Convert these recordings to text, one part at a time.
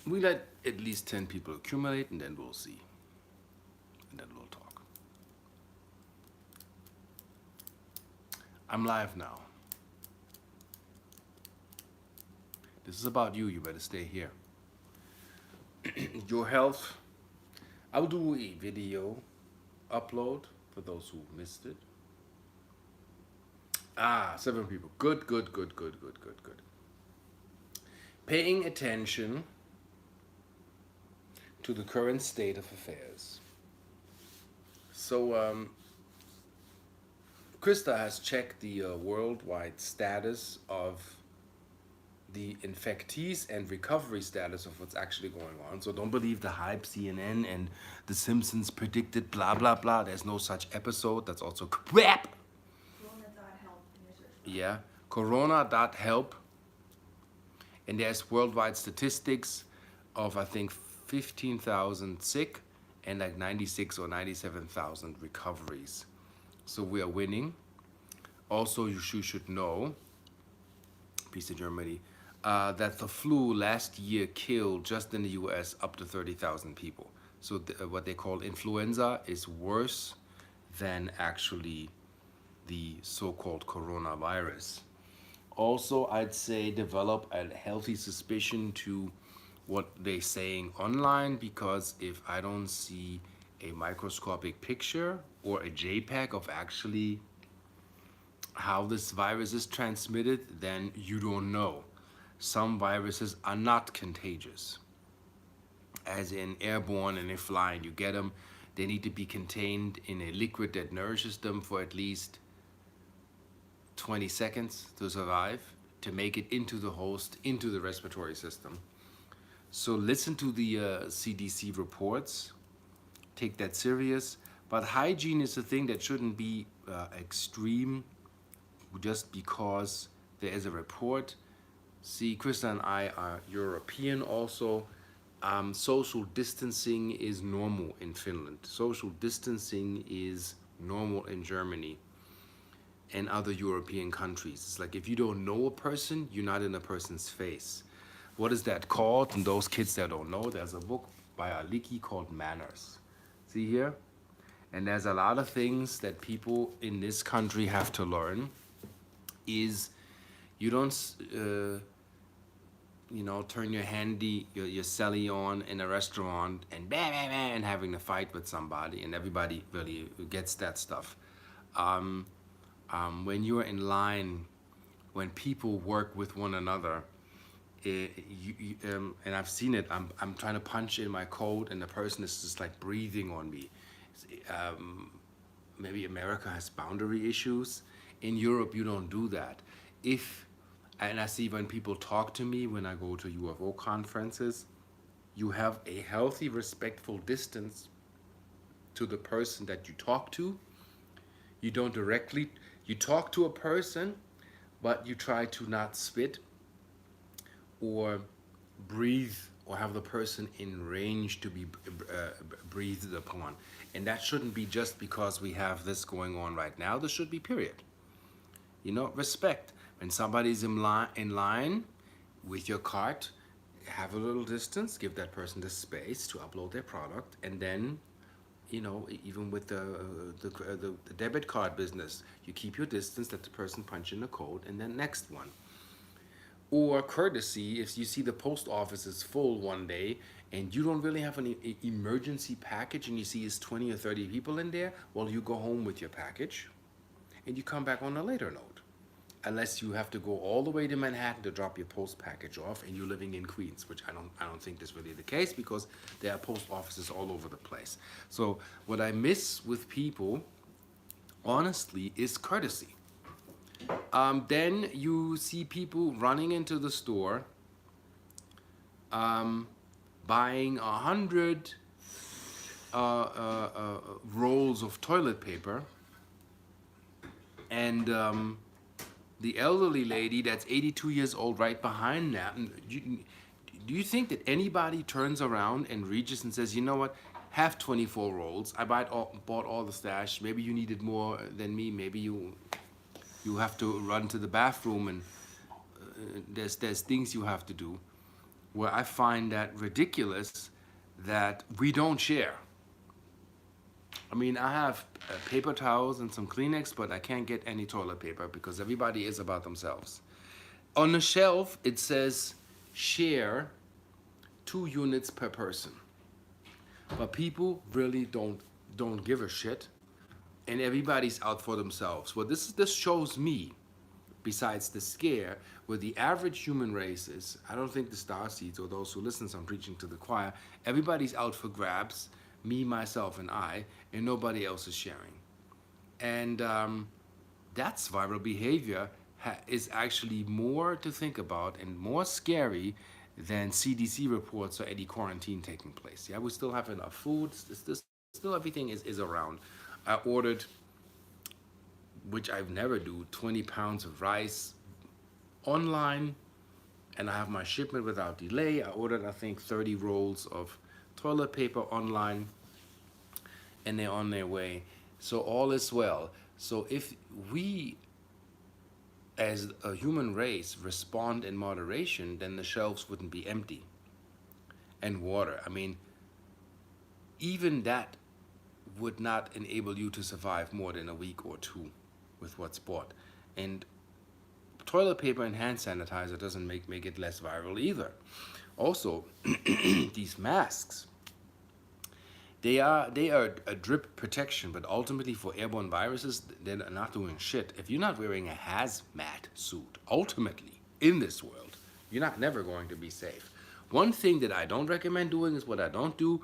We let at least 10 people accumulate and then we'll see. And then we'll talk. I'm live now. This is about you. You better stay here. Your health. I'll do a video upload for those who missed it. 7 people. Good, good, good, good, good, good, good. Paying attention to the current state of affairs. So, Krista has checked the worldwide status of the infectees and recovery status of what's actually going on. So don't believe the hype CNN and The Simpsons predicted blah blah blah. There's no such episode. That's also crap. Corona.help in your search bar. Yeah, corona.help. And there's worldwide statistics of I think 15,000 sick and like 96 or 97,000 recoveries. So we are winning. Also, you should know, peace in Germany, that the flu last year killed just in the US up to 30,000 people. So what they call influenza is worse than actually the so-called coronavirus. Also, I'd say develop a healthy suspicion to what they're saying online, because if I don't see a microscopic picture or a JPEG of actually how this virus is transmitted, then you don't know. Some viruses are not contagious, as in airborne, and if flying you get them, they need to be contained in a liquid that nourishes them for at least 20 seconds to survive, to make it into the host, into the respiratory system. So listen to the CDC reports, take that serious, but hygiene is a thing that shouldn't be extreme just because there is a report. See, Krista and I are European also. Social distancing is normal in Finland. Social distancing is normal in Germany and other European countries. It's like if you don't know a person, you're not in a person's face. What is that called? And those kids that don't know, there's a book by Aliki called Manners. See here? And there's a lot of things that people in this country have to learn. Is you don't turn your your celly on in a restaurant and bam bam bam and having a fight with somebody, and everybody really gets that stuff. When you're in line, when people work with one another, and I've seen it. I'm trying to punch in my code, and the person is just like breathing on me. Maybe America has boundary issues. In Europe, you don't do that. And I see when people talk to me when I go to UFO conferences, you have a healthy, respectful distance to the person that you talk to. You don't directly, you talk to a person, but you try to not spit or breathe or have the person in range to be breathed upon. And that shouldn't be just because we have this going on right now. This should be period. Respect. When somebody's in line with your cart, have a little distance, give that person the space to upload their product, and then, even with the debit card business, you keep your distance, let the person punch in the code, and then next one. Or courtesy, if you see the post office is full one day and you don't really have an emergency package and you see it's 20 or 30 people in there, well, you go home with your package and you come back on a later note. Unless you have to go all the way to Manhattan to drop your post package off and you're living in Queens, which I don't think is really the case, because there are post offices all over the place. So what I miss with people, honestly, is courtesy. Then you see people running into the store, buying 100 rolls of toilet paper, and the elderly lady that's 82 years old right behind that. Do you think that anybody turns around and reaches and says, you know what, have 24 rolls. I bought all the stash. Maybe you needed more than me. Maybe you have to run to the bathroom and there's things you have to do. where I find that ridiculous that we don't share. I mean, I have paper towels and some Kleenex, but I can't get any toilet paper because everybody is about themselves. On the shelf, it says share 2 units per person. But people really don't give a shit, and everybody's out for themselves. Well, this shows me, besides the scare, where the average human race is. I don't think the starseeds or those who listen, so I'm preaching to the choir. Everybody's out for grabs, me, myself, and I, and nobody else is sharing. And that's viral behavior is actually more to think about and more scary than CDC reports or any quarantine taking place. Yeah, we still have enough food. Still everything is around. I ordered, which I've never do, 20 pounds of rice online, and I have my shipment without delay. I ordered, I think, 30 rolls of toilet paper online, and they're on their way. So all is well. So if we as a human race respond in moderation, then the shelves wouldn't be empty. And water, I mean, even that would not enable you to survive more than a week or two with what's bought. And toilet paper and hand sanitizer doesn't make it less viral either. Also, these masks, they are a drip protection, but ultimately for airborne viruses, they're not doing shit. If you're not wearing a hazmat suit, ultimately in this world, you're not never going to be safe. One thing that I don't recommend doing is what I don't do.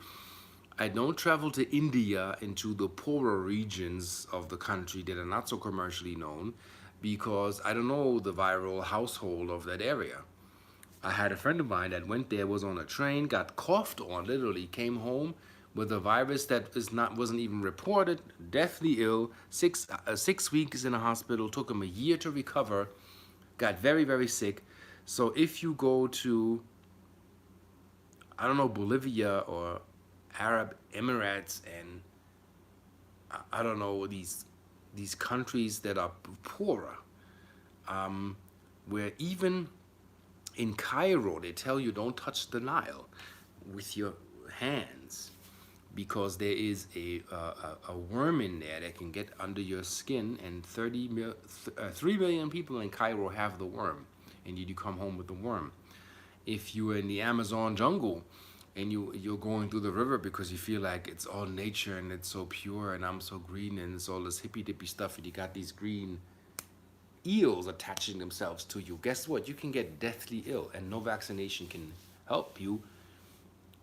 I don't travel to India, into the poorer regions of the country that are not so commercially known, because I don't know the viral household of that area. I had a friend of mine that went there, was on a train, got coughed on, literally came home with a virus that wasn't even reported, deathly ill, 6 weeks in a hospital, took him a year to recover, got very, very sick. So if you go to, I don't know, Bolivia or Arab Emirates, and I don't know, these countries that are poorer, where even in Cairo they tell you don't touch the Nile with your hands, because there is a worm in there that can get under your skin, and 3 million people in Cairo have the worm, and you come home with the worm. If you're in the Amazon jungle and you're going through the river because you feel like it's all nature and it's so pure and I'm so green and it's all this hippy dippy stuff, and you got these green eels attaching themselves to you, guess what? You can get deathly ill, and no vaccination can help you,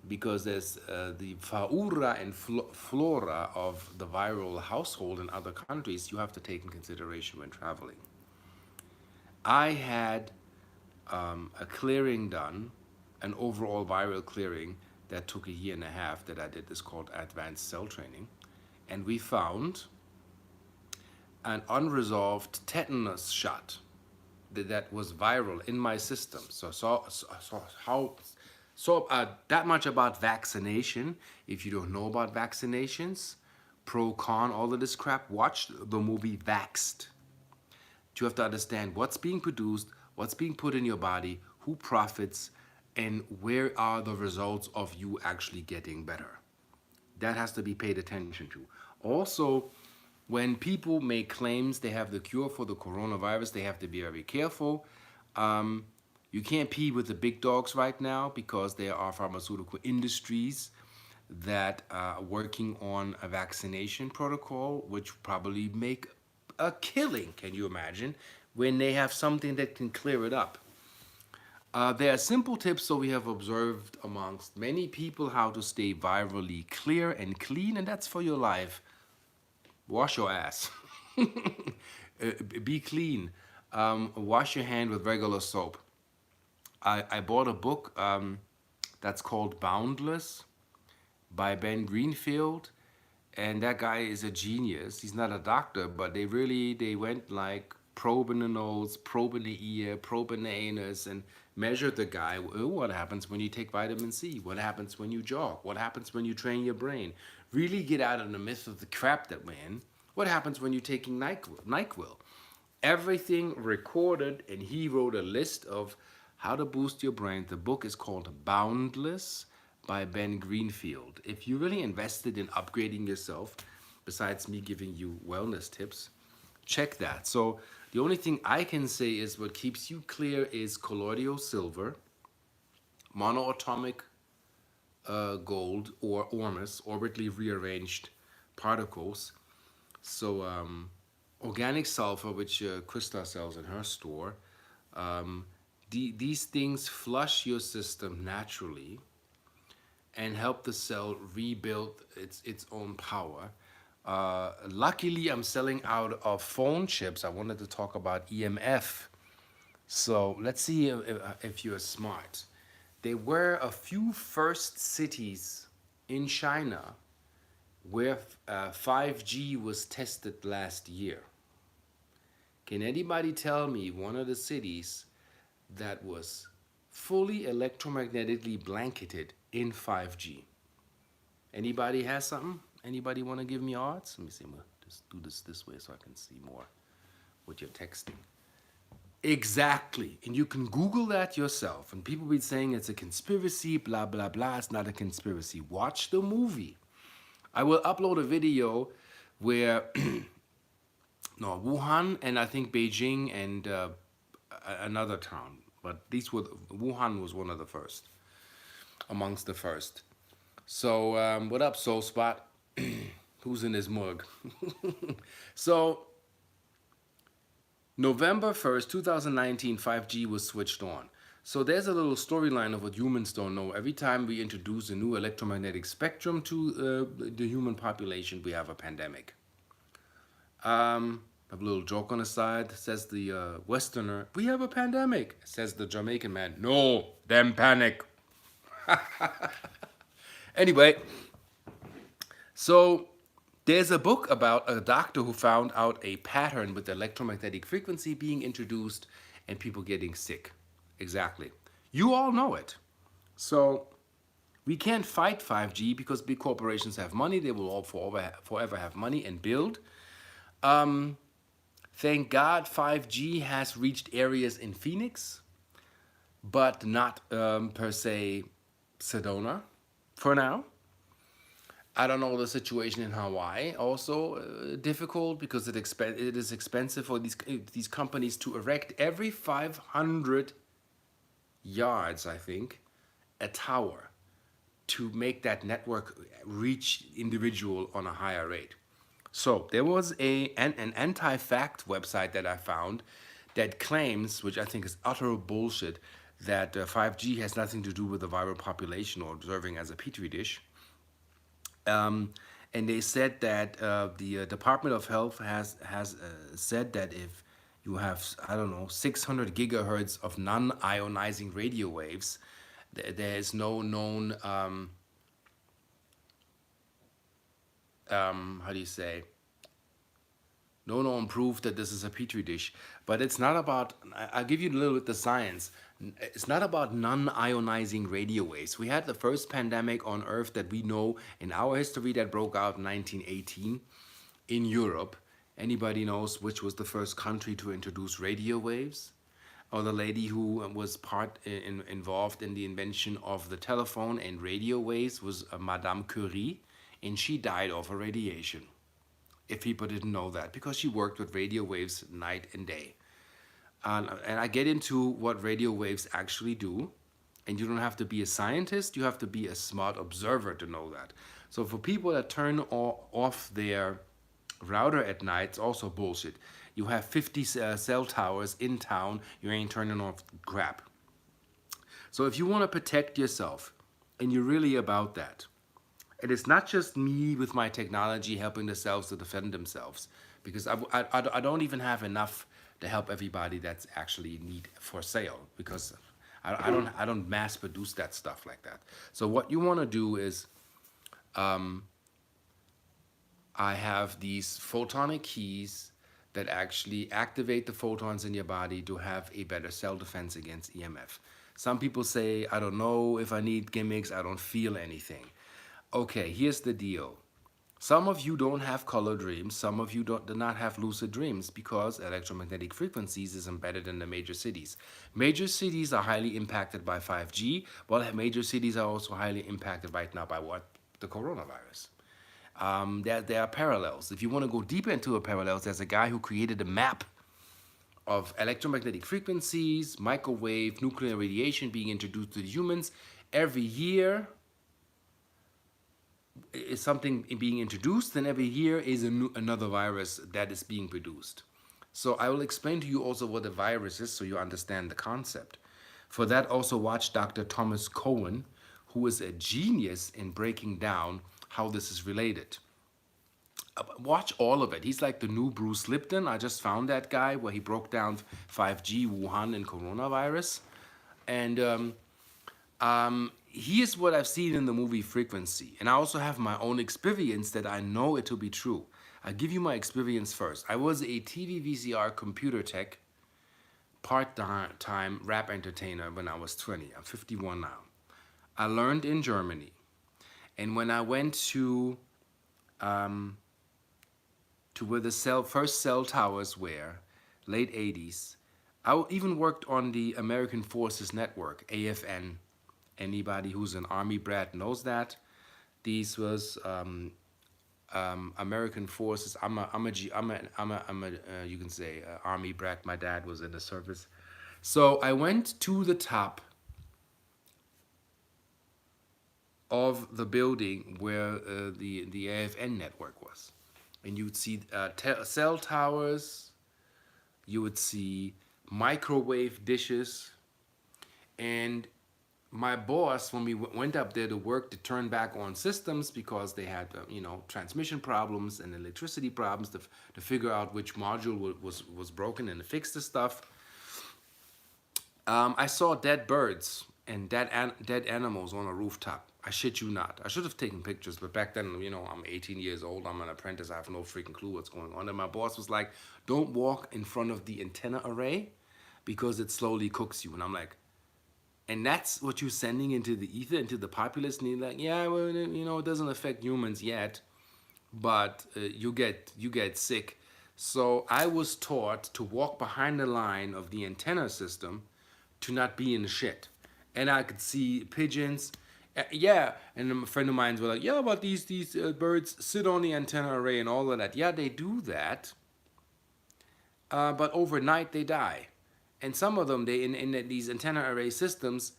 because there's the fauna and flora of the viral household in other countries you have to take in consideration when traveling. I had a clearing done, an overall viral clearing that took a year and a half that I did. This called advanced cell training, and we found an unresolved tetanus shot that was viral in my system. That much about vaccination. If you don't know about vaccinations, pro, con, all of this crap, watch the movie Vaxxed. You have to understand what's being produced, what's being put in your body, who profits, and where are the results of you actually getting better. That has to be paid attention to. Also, when people make claims they have the cure for the coronavirus, they have to be very careful. You can't pee with the big dogs right now, because there are pharmaceutical industries that are working on a vaccination protocol, which probably make a killing, can you imagine, when they have something that can clear it up. There are simple tips, so we have observed amongst many people how to stay virally clear and clean, and that's for your life. Wash your ass. Be clean. Wash your hand with regular soap. I bought a book that's called Boundless by Ben Greenfield, and that guy is a genius. He's not a doctor, but they went like probing the nose, probing the ear, probing the anus, and measured the guy. What happens when you take vitamin C? What happens when you jog? What happens when you train your brain? Really get out of the myth of the crap that we're in. What happens when you're taking NyQuil? Everything recorded, and he wrote a list of How to Boost Your Brain. The book is called Boundless by Ben Greenfield. If you're really invested in upgrading yourself, besides me giving you wellness tips, check that. So the only thing I can say is what keeps you clear is colloidal silver, monoatomic gold, or ormus, orbitally rearranged particles. So organic sulfur, which Krista sells in her store, these things flush your system naturally and help the cell rebuild its own power. Luckily, I'm selling out of phone chips. I wanted to talk about EMF. So let's see if you're smart. There were a few first cities in China where 5G was tested last year. Can anybody tell me one of the cities that was fully electromagnetically blanketed in 5G? Anybody has something? Anybody want to give me odds? Let me see. I'm going to just do this way so I can see more what you're texting. Exactly. And you can Google that yourself. And people be saying it's a conspiracy, blah, blah, blah. It's not a conspiracy. Watch the movie. I will upload a video where no, Wuhan and I think Beijing and another town. But Wuhan was one of the first, amongst the first. So what up, Soul Spot? Who's in his mug? So November 1st, 2019, 5G was switched on. So there's a little storyline of what humans don't know. Every time we introduce a new electromagnetic spectrum to the human population, we have a pandemic. I have a little joke on the side. Says the Westerner, we have a pandemic. Says the Jamaican man, no, them panic. Anyway, so there's a book about a doctor who found out a pattern with electromagnetic frequency being introduced and people getting sick. Exactly. You all know it. So we can't fight 5G because big corporations have money. They will all forever have money and build. Thank God 5G has reached areas in Phoenix, but not per se Sedona for now. I don't know the situation in Hawaii. Also difficult because it is expensive for these companies to erect every 500 yards, I think, a tower to make that network reach individual on a higher rate. So there was an anti-fact website that I found that claims, which I think is utter bullshit, that 5G has nothing to do with the viral population or serving as a petri dish. And they said that the Department of Health has said that if you have, I don't know, 600 gigahertz of non-ionizing radio waves, there is no known, how do you say, no known proof that this is a petri dish. But it's not about, I'll give you a little bit the science. It's not about non-ionizing radio waves. We had the first pandemic on Earth that we know in our history that broke out in 1918 in Europe. Anybody knows which was the first country to introduce radio waves? Or the lady who was involved in the invention of the telephone and radio waves was Madame Curie, and she died of radiation. If people didn't know that, because she worked with radio waves night and day. And I get into what radio waves actually do. And you don't have to be a scientist, you have to be a smart observer to know that. So for people that turn off their router at night, it's also bullshit. You have 50 cell towers in town, you ain't turning off crap. So if you want to protect yourself, and you're really about that, and it's not just me with my technology helping the cells to defend themselves, because I don't even have enough to help everybody that's actually in need for sale, because I don't mass produce that stuff like that. So what you want to do is, I have these photonic keys that actually activate the photons in your body to have a better cell defense against EMF. Some people say, I don't know if I need gimmicks, I don't feel anything. Okay, here's the deal. Some of you don't have color dreams. Some of you do not have lucid dreams because electromagnetic frequencies is embedded in the major cities. Major cities are highly impacted by 5G, while major cities are also highly impacted right now by what? The coronavirus. There are parallels. If you want to go deeper into the parallels, there's a guy who created a map of electromagnetic frequencies, microwave, nuclear radiation being introduced to the humans. Every year is something being introduced, and every year is another virus that is being produced. So I will explain to you also what a virus is so you understand the concept. For that, also watch Dr. Thomas Cohen, who is a genius in breaking down how this is related. Watch all of it. He's like the new Bruce Lipton. I just found that guy where he broke down 5G, Wuhan, and coronavirus. And here's what I've seen in the movie Frequency. And I also have my own experience that I know it to be true. I'll give you my experience first. I was a TV VCR computer tech part-time rap entertainer when I was 20. I'm 51 now. I learned in Germany. And when I went to where the first cell towers were, late 80s, I even worked on the American Forces Network, AFN. Anybody who's an Army brat knows that. These was American Forces. You can say Army brat. My dad was in the service. So I went to the top of the building where the AFN network was. And you would see cell towers, you would see microwave dishes, and my boss, when we went up there to work to turn back on systems because they had, transmission problems and electricity problems to figure out which module was broken and to fix the stuff, I saw dead birds and dead animals on a rooftop. I shit you not. I should have taken pictures, but back then, I'm 18 years old. I'm an apprentice. I have no freaking clue what's going on. And my boss was like, don't walk in front of the antenna array because it slowly cooks you. And I'm like, and that's what you're sending into the ether, into the populace? And you're like, yeah, well, it doesn't affect humans yet, but you get sick. So I was taught to walk behind the line of the antenna system to not be in the shit. And I could see pigeons. Yeah, and a friend of mine was like, yeah, but these birds sit on the antenna array and all of that. Yeah, they do that, but overnight they die. And some of them, they in these antenna array systems,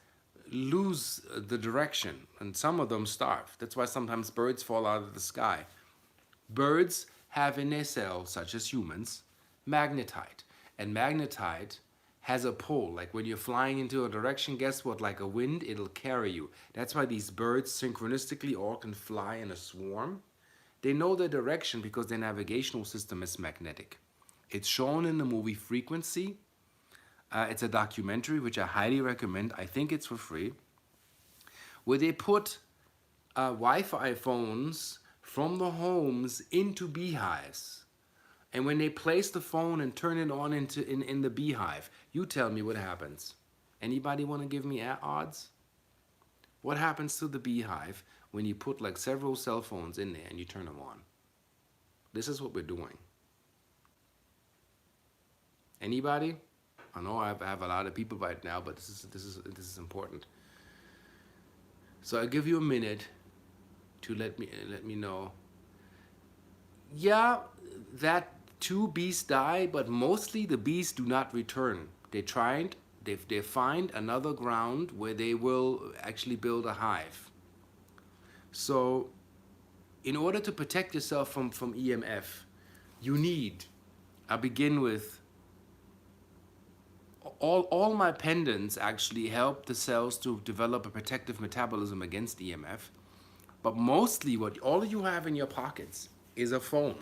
lose the direction, and some of them starve. That's why sometimes birds fall out of the sky. Birds have in their cells, such as humans, magnetite. And magnetite has a pull. Like when you're flying into a direction, guess what? Like a wind, it'll carry you. That's why these birds synchronistically all can fly in a swarm. They know their direction because their navigational system is magnetic. It's shown in the movie Frequency. It's a documentary which I highly recommend. I think it's for free. Where they put Wi-Fi phones from the homes into beehives. And when they place the phone and turn it on in the beehive, you tell me what happens. Anybody want to give me odds? What happens to the beehive when you put like several cell phones in there and you turn them on? This is what we're doing. Anybody? I know I have a lot of people right now, but this is important. So I'll give you a minute to let me know. Yeah, that 2 bees die, but mostly the bees do not return. They find another ground where they will actually build a hive. So in order to protect yourself from EMF, I begin with, all my pendants actually help the cells to develop a protective metabolism against EMF. But mostly what all you have in your pockets is a phone.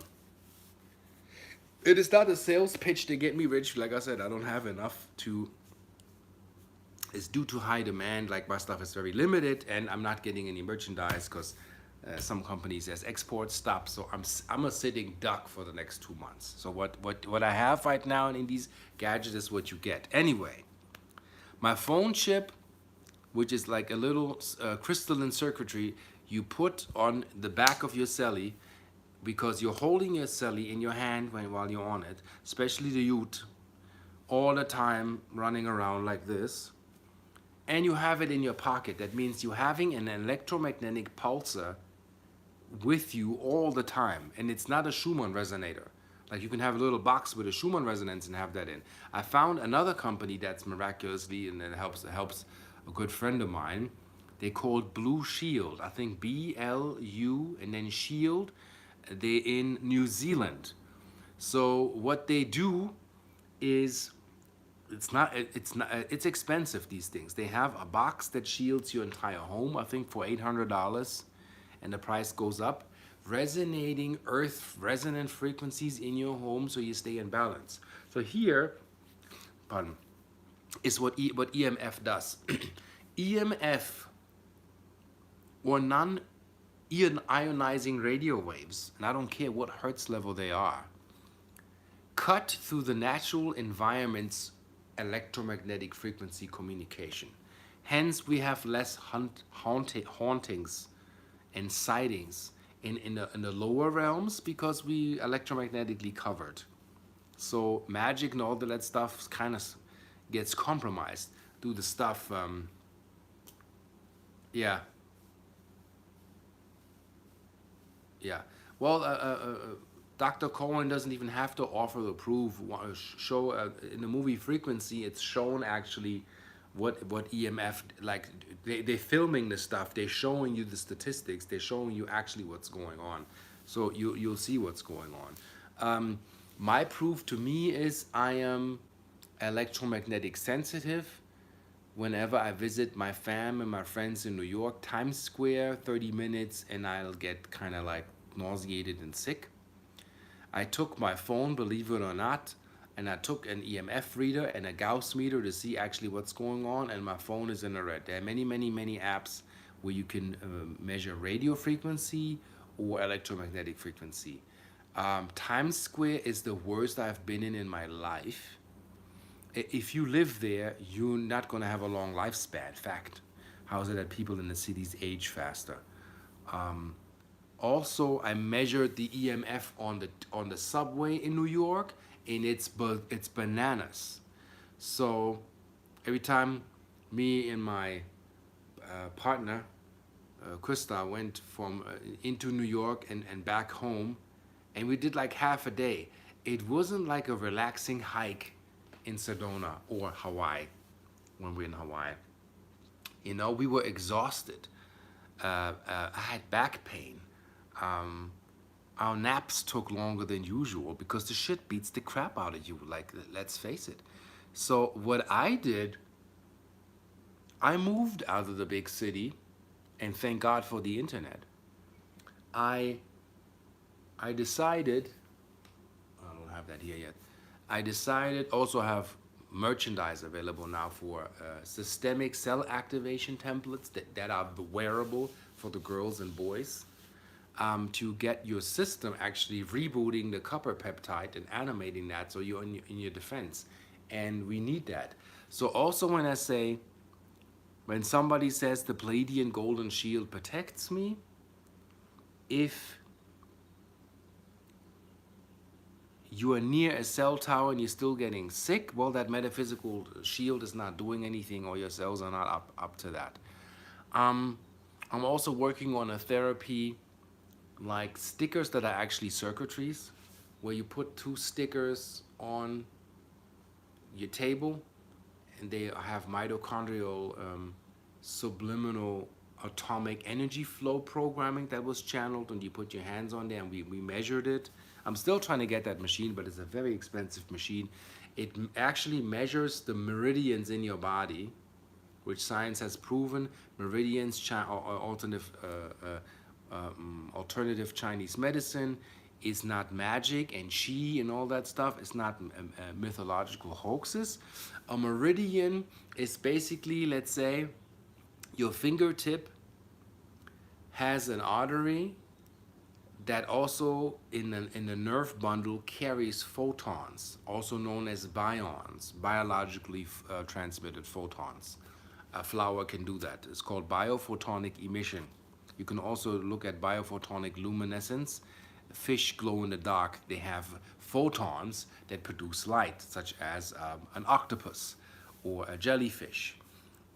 It is not a sales pitch to get me rich. Like I said, I don't have enough to. It's due to high demand. Like my stuff is very limited, and I'm not getting any merchandise because some companies has export stop. So I'm a sitting duck for the next 2 months. So what I have right now in these gadgets is what you get. Anyway, my phone chip, which is like a little crystalline circuitry, you put on the back of your celly. because you're holding your celly in your hand while you're on it, especially the youth, all the time running around like this, and you have it in your pocket. That means you're having an electromagnetic pulsar with you all the time, and it's not a Schumann resonator. Like you can have a little box with a Schumann resonance and have that in. I found another company that's miraculously, and it helps a good friend of mine. They called Blue Shield. I think BLU and then Shield. They're in New Zealand. So what they do is it's expensive, these things. They have a box that shields your entire home, I think for $800, and the price goes up. Resonating earth resonant frequencies in your home so you stay in balance. So here, pardon, is what EMF does. EMF, or non-ionizing radio waves, and I don't care what hertz level they are, cut through the natural environment's electromagnetic frequency communication. Hence, we have less hauntings and sightings in the lower realms because we electromagnetically covered. So magic and all that stuff kind of gets compromised through the stuff. Yeah. Yeah. Well, Dr. Cohen doesn't even have to offer the proof. Show in the movie Frequency, it's shown actually what EMF, like they're filming the stuff. They're showing you the statistics. They're showing you actually what's going on. So you'll see what's going on. My proof to me is I am electromagnetic sensitive. Whenever I visit my fam and my friends in New York, Times Square, 30 minutes, and I'll get kind of like nauseated and sick. I took my phone, believe it or not, and I took an EMF reader and a Gauss meter to see actually what's going on, and my phone is in the red. There are many, many, many apps where you can measure radio frequency or electromagnetic frequency. Times Square is the worst I've been in my life. If you live there, you're not going to have a long lifespan. Fact. How is it that people in the cities age faster? Also, I measured the EMF on the subway in New York, and it's bananas. So every time me and my partner, Krista, went from into New York and back home, and we did like half a day. It wasn't like a relaxing hike in Sedona or Hawaii when we're in Hawaii. You know, we were exhausted. I had back pain. Our naps took longer than usual because the shit beats the crap out of you, like, let's face it. So what I did, I moved out of the big city, and thank God for the internet. I decided, I don't have that here yet. I decided, also have merchandise available now for systemic cell activation templates that are wearable for the girls and boys, to get your system actually rebooting the copper peptide and animating that so you're in your defense. And we need that. So also when somebody says the Palladian Golden Shield protects me, if you are near a cell tower and you're still getting sick, well, that metaphysical shield is not doing anything, or your cells are not up to that. I'm also working on a therapy like stickers that are actually circuitries, where you put 2 stickers on your table, and they have mitochondrial subliminal atomic energy flow programming that was channeled, and you put your hands on there, and we measured it. I'm still trying to get that machine, but it's a very expensive machine. It actually measures the meridians in your body, which science has proven. Meridians, alternative Chinese medicine is not magic, and qi and all that stuff is not mythological hoaxes. A meridian is basically, let's say, your fingertip has an artery that also in the nerve bundle carries photons, also known as bions, biologically transmitted photons. A flower can do that. It's called biophotonic emission. You can also look at biophotonic luminescence. fish glow in the dark. They have photons that produce light, such as an octopus or a jellyfish.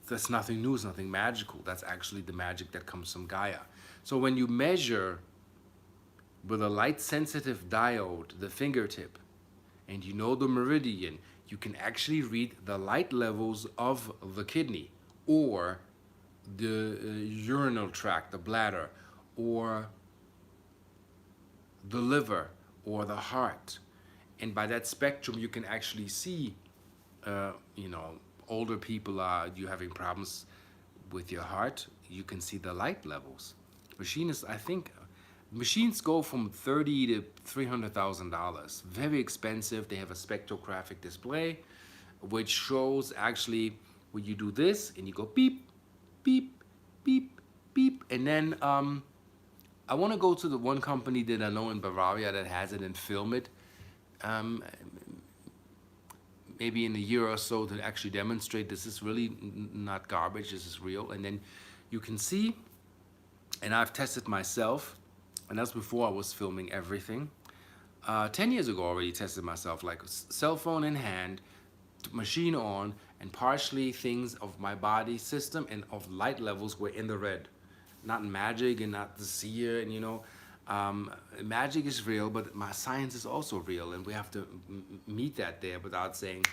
That's nothing new, it's nothing magical. That's actually the magic that comes from Gaia. So when you measure with a light sensitive diode the fingertip, and you know the meridian, you can actually read the light levels of the kidney or the urinal tract, the bladder, or the liver, or the heart. And by that spectrum, you can actually see, you know, older people are you having problems with your heart. You can see the light levels. Machines, I think, machines go from $30 to $300,000. Very expensive. They have a spectrographic display, which shows actually when you do this and you go beep, beep, beep, beep, and then I want to go to the one company that I know in Bavaria that has it and film it. Um, Maybe in a year or so to actually demonstrate this is really not garbage, this is real. And then you can see, and I've tested myself, and that's before I was filming everything. 10 years ago I already tested myself, like cell phone in hand, machine on, and partially things of my body system and of light levels were in the red. Not magic and not the seer, and you know, magic is real, but my science is also real, and we have to meet that there without saying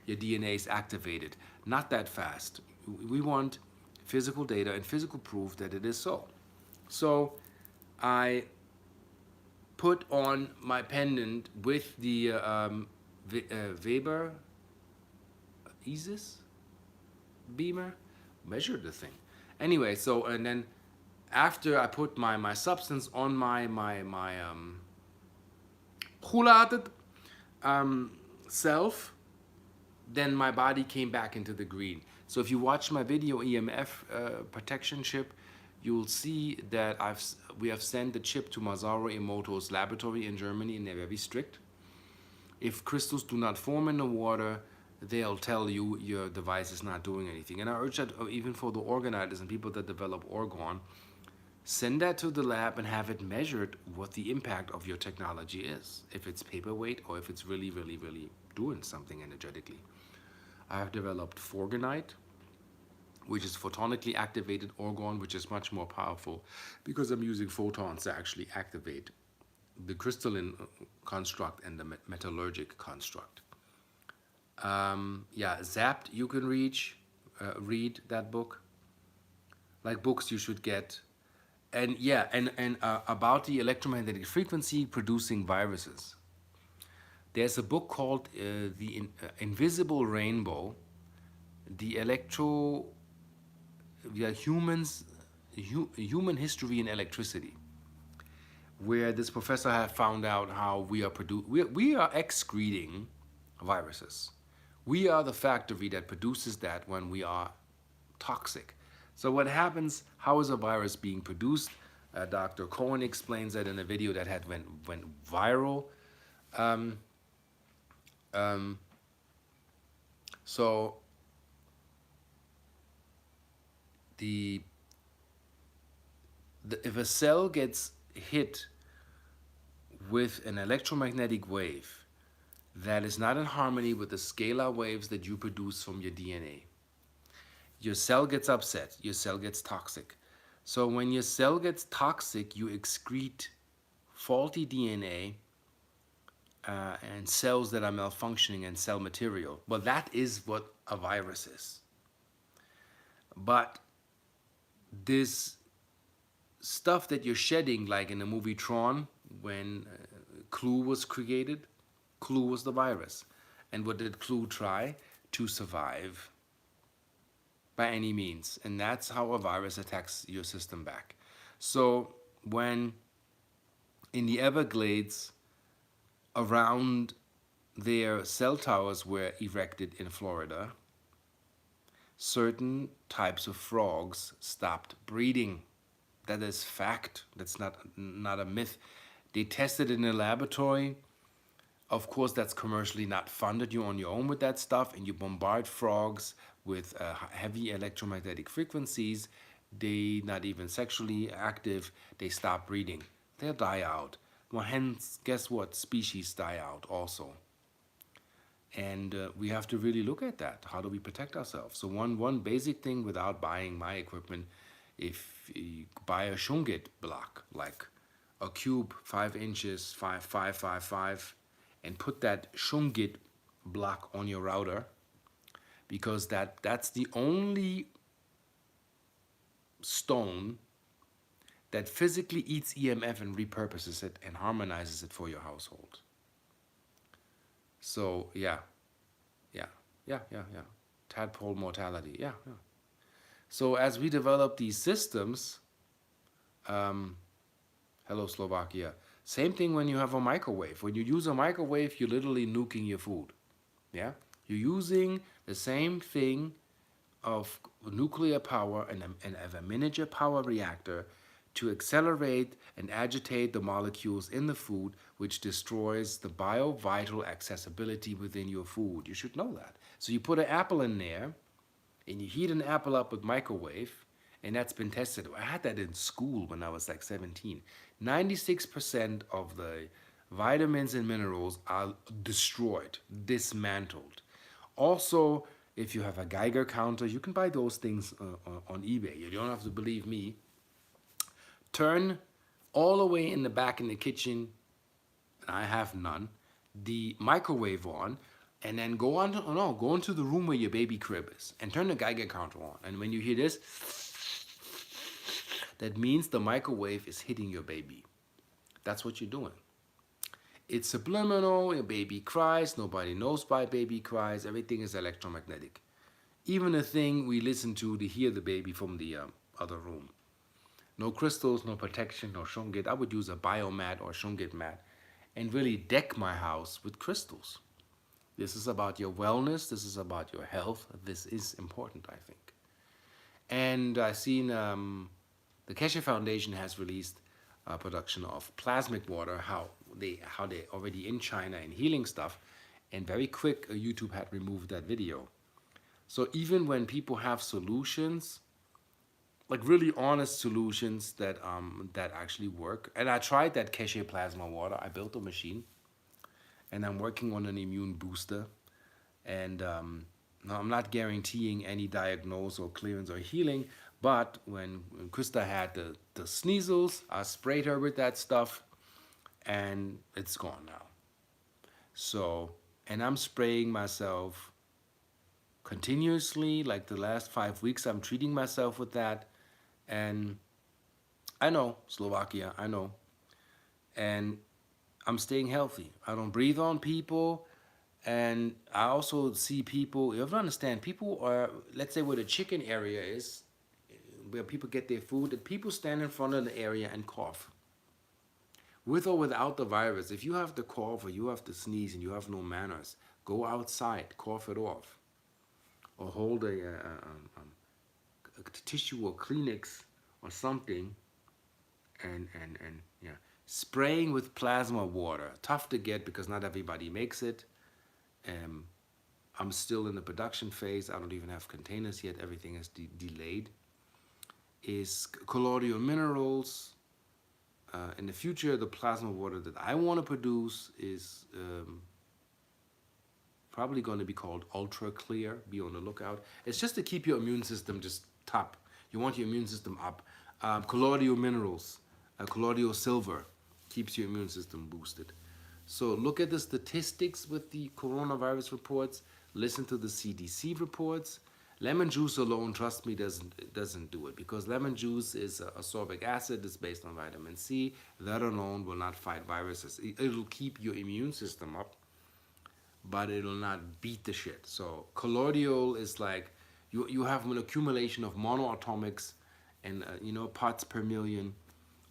your DNA is activated. Not that fast. We want physical data and physical proof that it is so. So I put on my pendant with the Weber Isis beamer, measured the thing. Anyway, so and then after I put my substance on my self, then my body came back into the green. So if you watch my video EMF protection chip, you'll see that we have sent the chip to Masaru Emoto's laboratory in Germany, and they're very strict. If crystals do not form in the water, they'll tell you your device is not doing anything. And I urge that even for the orgoniters and people that develop orgone, send that to the lab and have it measured what the impact of your technology is. If it's paperweight or if it's really, really, really doing something energetically. I have developed Forgonite, which is photonically activated orgone, which is much more powerful because I'm using photons to actually activate the crystalline construct and the metallurgic construct. Yeah, Zapped, you can read that book. Like books you should get. And yeah, and about the electromagnetic frequency producing viruses. There's a book called The Invisible Rainbow, the human history in electricity, where this professor had found out how we are excreting viruses. We are the factory that produces that when we are toxic. So what happens, how is a virus being produced? Dr. Cohen explains that in a video that went viral. So if a cell gets hit with an electromagnetic wave that is not in harmony with the scalar waves that you produce from your DNA, your cell gets upset, your cell gets toxic. So when your cell gets toxic, you excrete faulty DNA and cells that are malfunctioning and cell material. Well, that is what a virus is. But this stuff that you're shedding, like in the movie Tron, when Clue was created, Clue was the virus. And what did Clue try? To survive by any means. And that's how a virus attacks your system back. So when in the Everglades, around their cell towers were erected in Florida, certain types of frogs stopped breeding. That is fact. That's not a myth. They tested it in a laboratory. Of course, that's commercially not funded. You're on your own with that stuff, and you bombard frogs with heavy electromagnetic frequencies. They not even sexually active. They stop breeding. They'll die out. Well, hence, guess what? Species die out also. And we have to really look at that. How do we protect ourselves? So one basic thing without buying my equipment, if you buy a Shungit block, like a cube 5 inches, 5, 5, 5, 5, and put that Shungit block on your router, because that's the only stone that physically eats EMF and repurposes it and harmonizes it for your household. So yeah, yeah, yeah. Tadpole mortality, yeah, yeah. So as we develop these systems, um, hello Slovakia. Same thing when you have a microwave. When you use a microwave, you're literally nuking your food. Yeah, you're using the same thing of nuclear power and of a miniature power reactor to accelerate and agitate the molecules in the food, which destroys the bio-vital accessibility within your food. You should know that. So you put an apple in there, and you heat an apple up with microwave, and that's been tested. I had that in school when I was like 17. 96% of the vitamins and minerals are destroyed, dismantled. Also, if you have a Geiger counter, you can buy those things on eBay. You don't have to believe me. Turn all the way in the back in the kitchen, and I have none, the microwave on, and then go into the room where your baby crib is and turn the Geiger counter on. And when you hear this, that means the microwave is hitting your baby. That's what you're doing. It's subliminal, your baby cries, nobody knows why baby cries, everything is electromagnetic. Even the thing we listen to hear the baby from the other room. No crystals, no protection, no shungite. I would use a biomat or shungite mat and really deck my house with crystals. This is about your wellness. This is about your health. This is important, I think. And I've seen the Keshe Foundation has released a production of plasmic water, how they already in China and healing stuff, and very quick YouTube had removed that video. So even when people have solutions, like really honest solutions that actually work, and I tried that Keshe plasma water. I built a machine, and I'm working on an immune booster. And now I'm not guaranteeing any diagnosis or clearance or healing, but when Krista had the sneezels, I sprayed her with that stuff, and it's gone now. So, and I'm spraying myself continuously, like the last 5 weeks, I'm treating myself with that. And I know, Slovakia, I know. And I'm staying healthy. I don't breathe on people. And I also see people, you have to understand, people are, let's say where the chicken area is, where people get their food, and people stand in front of the area and cough. With or without the virus, if you have the cough or you have the sneeze and you have no manners, go outside, cough it off. Or hold a tissue or Kleenex or something, and yeah. Spraying with plasma water, tough to get because not everybody makes it. I'm still in the production phase. I don't even have containers yet. Everything is delayed. Is colloidal minerals. In the future, the plasma water that I want to produce is probably going to be called ultra clear. Be on the lookout. It's just to keep your immune system just top. You want your immune system up. Colloidal minerals, colloidal silver keeps your immune system boosted. So look at the statistics with the coronavirus reports. Listen to the CDC reports. Lemon juice alone, trust me, doesn't do it, because lemon juice is ascorbic acid. It's based on vitamin C. That alone will not fight viruses. It'll keep your immune system up, but it'll not beat the shit. So colloidal is like you have an accumulation of monoatomics and parts per million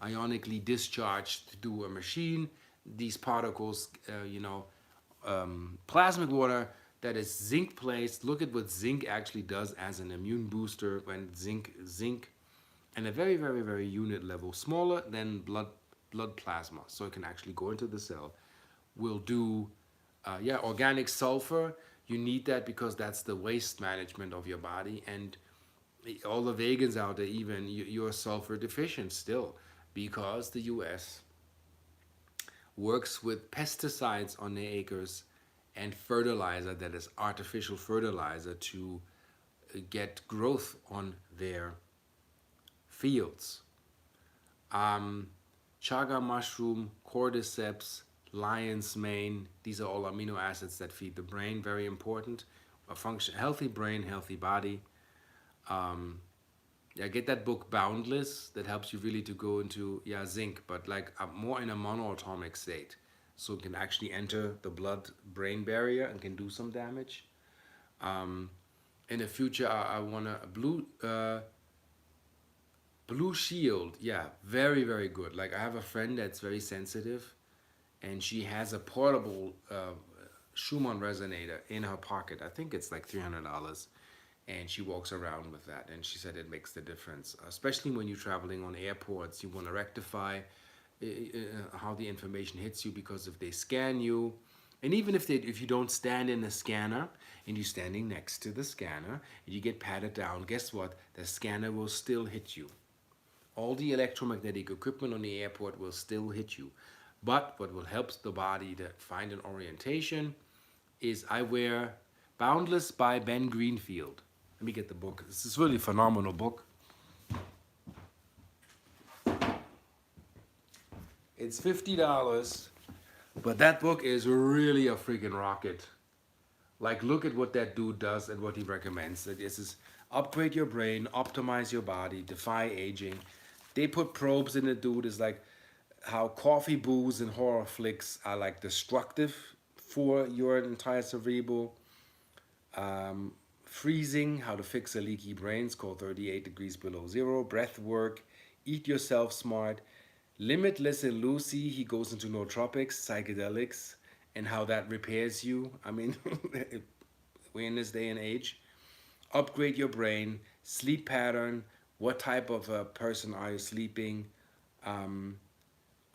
ionically discharged through a machine. These particles, plasmic water that is zinc placed. Look at what zinc actually does as an immune booster. When zinc, and a very, very, very unit level, smaller than blood plasma, so it can actually go into the cell, will do, organic sulfur. You need that because that's the waste management of your body. And all the vegans out there, even you're sulfur deficient still, because the U.S. works with pesticides on their acres and fertilizer, that is artificial fertilizer, to get growth on their fields. Chaga mushroom, cordyceps, lion's mane, these are all amino acids that feed the brain, very important. A function, healthy brain, healthy body. Yeah, get that book Boundless, that helps you really to go into, yeah, zinc, but like more in a monoatomic state. So it can actually enter the blood-brain barrier and can do some damage. In the future, I want a Blue Shield, yeah, very, very good. Like I have a friend that's very sensitive, and she has a portable Schumann resonator in her pocket. I think it's like $300, and she walks around with that. And she said it makes the difference, especially when you're traveling on airports. You want to rectify how the information hits you, because if they scan you, and even if you don't stand in the scanner and you're standing next to the scanner and you get patted down, guess what? The scanner will still hit you. All the electromagnetic equipment on the airport will still hit you. But what will help the body to find an orientation is I wear Boundless by Ben Greenfield. Let me get the book. This is really a phenomenal book. It's $50, but that book is really a freaking rocket. Like, look at what that dude does and what he recommends. This is upgrade your brain, optimize your body, defy aging. They put probes in the dude. It's like how coffee, booze, and horror flicks are like destructive for your entire cerebral. Freezing, how to fix a leaky brain, it's called 38 degrees below zero. Breath work, eat yourself smart. Limitless and Lucy, he goes into nootropics, psychedelics, and how that repairs you. I mean, we're in this day and age. Upgrade your brain, sleep pattern, what type of a person are you sleeping,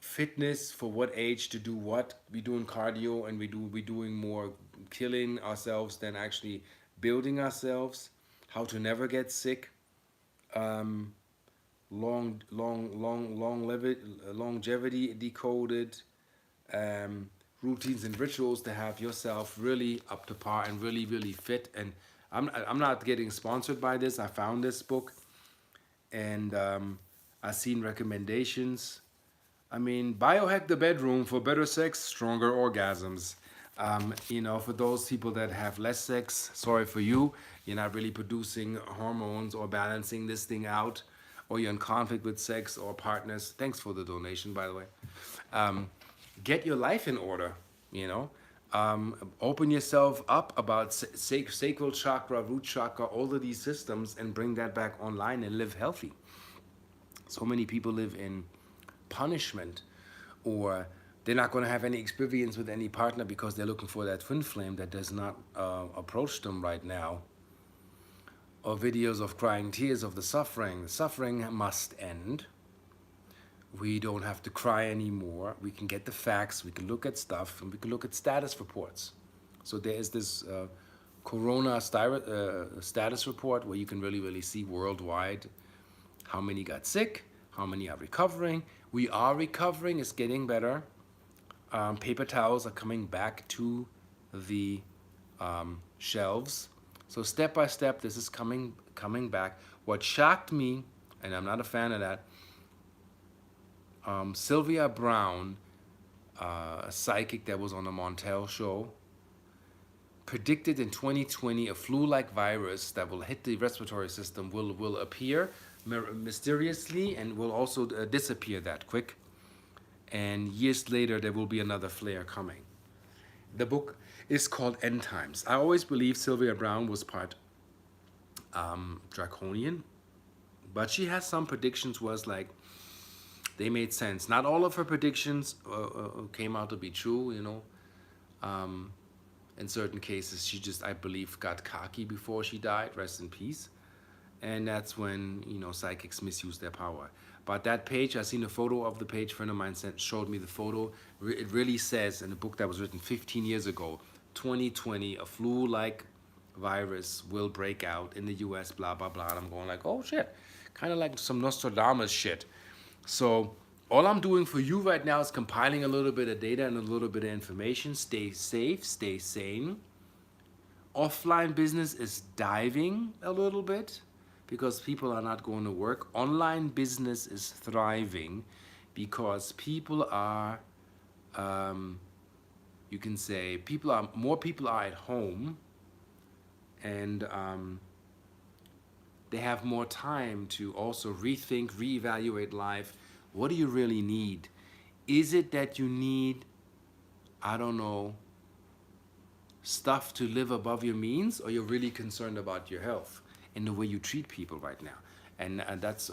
fitness, for what age to do what. We doing cardio, and we doing more killing ourselves than actually building ourselves. How to never get sick. Longevity decoded. Routines and rituals to have yourself really up to par and really, really fit. And I'm not getting sponsored by this. I found this book, and I've seen recommendations. I mean, biohack the bedroom for better sex, stronger orgasms. For those people that have less sex, sorry for you. You're not really producing hormones or balancing this thing out, or you're in conflict with sex or partners. Thanks for the donation, by the way. Get your life in order, Open yourself up about sacral chakra, root chakra, all of these systems, and bring that back online and live healthy. So many people live in punishment, or they're not going to have any experience with any partner because they're looking for that twin flame that does not approach them right now. Or videos of crying tears of the suffering. The suffering must end. We don't have to cry anymore. We can get the facts, we can look at stuff, and we can look at status reports. So there is this corona status report where you can really, really see worldwide how many got sick, how many are recovering. We are recovering, it's getting better. Paper towels are coming back to the shelves. So step by step, this is coming back. What shocked me, and I'm not a fan of that, Sylvia Brown, a psychic that was on the Montel show, predicted in 2020 a flu-like virus that will hit the respiratory system will appear mysteriously and will also disappear that quick. And years later, there will be another flare coming. The book is called End Times. I always believed Sylvia Brown was part draconian, but she has some predictions was like, they made sense. Not all of her predictions came out to be true, in certain cases, she just, I believe, got cocky before she died, rest in peace. And that's when, psychics misuse their power. But that page, I seen a photo of the page, a friend of mine showed me the photo. It really says in a book that was written 15 years ago, 2020, a flu-like virus will break out in the US, blah, blah, blah. And I'm going like, oh shit, kind of like some Nostradamus shit. So All I'm doing for you right now is compiling a little bit of data and a little bit of information. Stay safe, stay sane. Offline business is diving a little bit because people are not going to work. Online business is thriving because people are, um, you can say, more people are at home, and they have more time to also rethink, reevaluate life. What do you really need? Is it that you need, I don't know, stuff to live above your means, or you're really concerned about your health and the way you treat people right now? And that's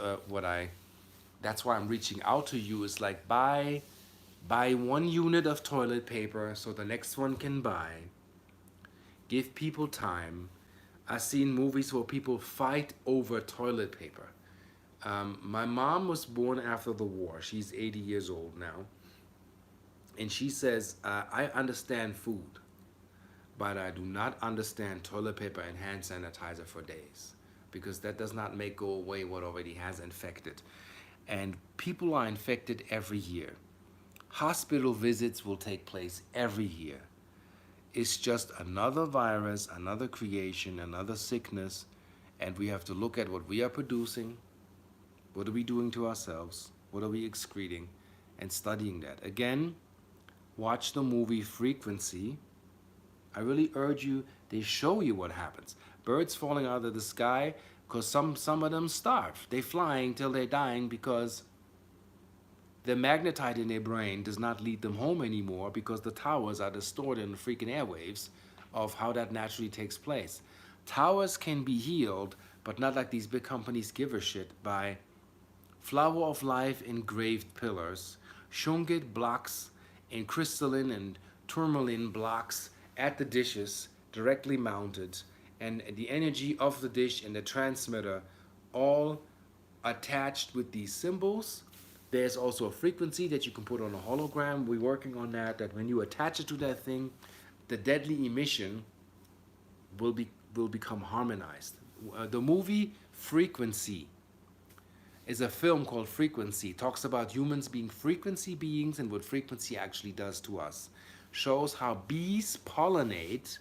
that's why I'm reaching out to you. Is like, buy 1 unit of toilet paper so the next one can buy. Give people time. I've seen movies where people fight over toilet paper. My mom was born after the war. She's 80 years old now. And she says, I understand food, but I do not understand toilet paper and hand sanitizer for days, because that does not make go away what already has infected. And people are infected every year. Hospital visits will take place every year. It's just another virus, another creation, another sickness, and we have to look at what we are producing, what are we doing to ourselves, what are we excreting, and studying that. Again, watch the movie Frequency. I really urge you, they show you what happens. Birds falling out of the sky, because some of them starve. They flying till they're dying because the magnetite in their brain does not lead them home anymore, because the towers are distorted in the freaking airwaves of how that naturally takes place. Towers can be healed, but not like these big companies give a shit, by Flower of Life engraved pillars, Shungite blocks, and crystalline and tourmaline blocks at the dishes directly mounted, and the energy of the dish and the transmitter all attached with these symbols. There's also a frequency that you can put on a hologram. We're working on that when you attach it to that thing, the deadly emission will become harmonized. The movie Frequency is a film called Frequency. It talks about humans being frequency beings and what frequency actually does to us. Shows how bees pollinate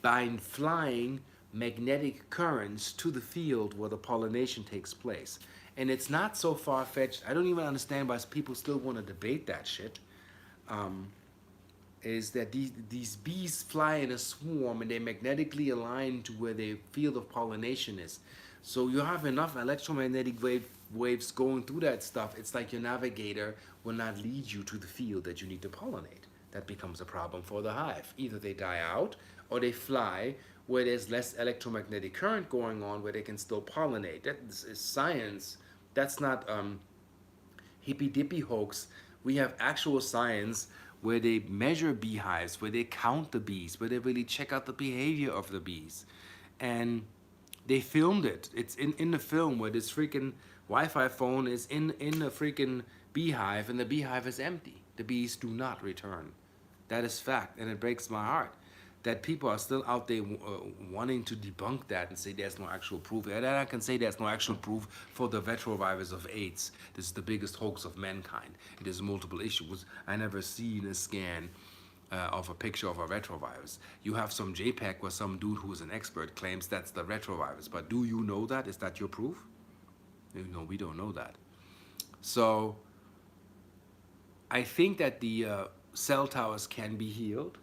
by flying magnetic currents to the field where the pollination takes place. And it's not so far-fetched. I don't even understand why people still want to debate that shit. Is that these bees fly in a swarm and they magnetically align to where the field of pollination is. So you have enough electromagnetic waves going through that stuff. It's like your navigator will not lead you to the field that you need to pollinate. That becomes a problem for the hive. Either they die out or they fly where there's less electromagnetic current going on, where they can still pollinate. That is science. That's not hippy dippy hoax. We have actual science where they measure beehives, where they count the bees, where they really check out the behavior of the bees. And they filmed it. It's in the film where this freaking Wi-Fi phone is in the freaking beehive, and the beehive is empty. The bees do not return. That is fact, and it breaks my heart that people are still out there wanting to debunk that and say there's no actual proof. And I can say there's no actual proof for the retrovirus of AIDS. This is the biggest hoax of mankind. It has multiple issues. I never seen a scan of a picture of a retrovirus. You have some JPEG where some dude who is an expert claims that's the retrovirus. But do you know that? Is that your proof? No, we don't know that. So I think that the cell towers can be healed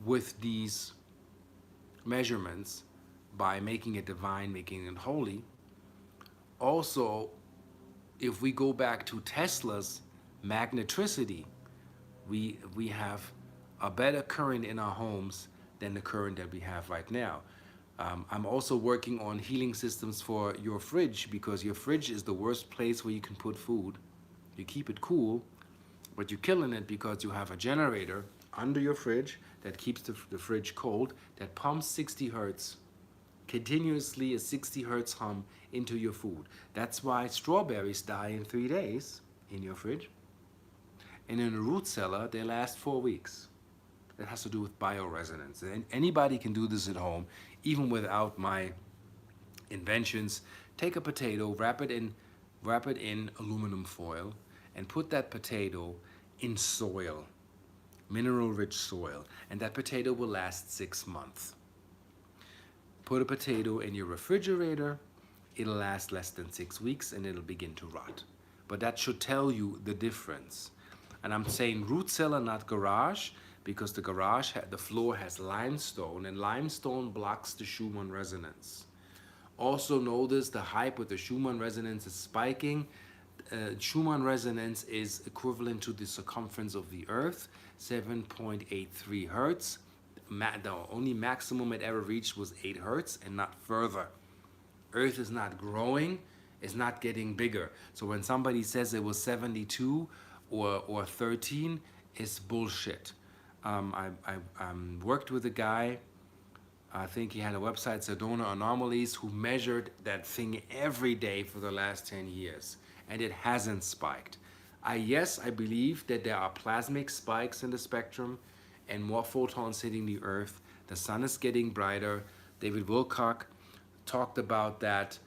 with these measurements by making it divine, making it holy. Also, if we go back to Tesla's magnetricity, we have a better current in our homes than the current that we have right now. I'm also working on healing systems for your fridge, because your fridge is the worst place where you can put food. You keep it cool, but you're killing it because you have a generator under your fridge that keeps the fridge cold, that pumps 60 hertz, continuously a 60 hertz hum into your food. That's why strawberries die in 3 days in your fridge. And in a root cellar, they last 4 weeks. That has to do with bioresonance. And anybody can do this at home, even without my inventions. Take a potato, wrap it in aluminum foil, and put that potato in soil, mineral-rich soil, and that potato will last 6 months. Put a potato in your refrigerator, it'll last less than 6 weeks and it'll begin to rot. But that should tell you the difference. And I'm saying root cellar, not garage, because the garage, the floor has limestone, and limestone blocks the Schumann resonance. Also notice the hype with the Schumann resonance is spiking. Schumann resonance is equivalent to the circumference of the Earth, 7.83 hertz. The only maximum it ever reached was 8 hertz and not further. Earth is not growing, it's not getting bigger. So when somebody says it was 72 or 13, it's bullshit. I worked with a guy, I think he had a website, Sedona Anomalies, who measured that thing every day for the last 10 years, and it hasn't spiked. Yes, I believe that there are plasmic spikes in the spectrum and more photons hitting the Earth. The sun is getting brighter. David Wilcock talked about that.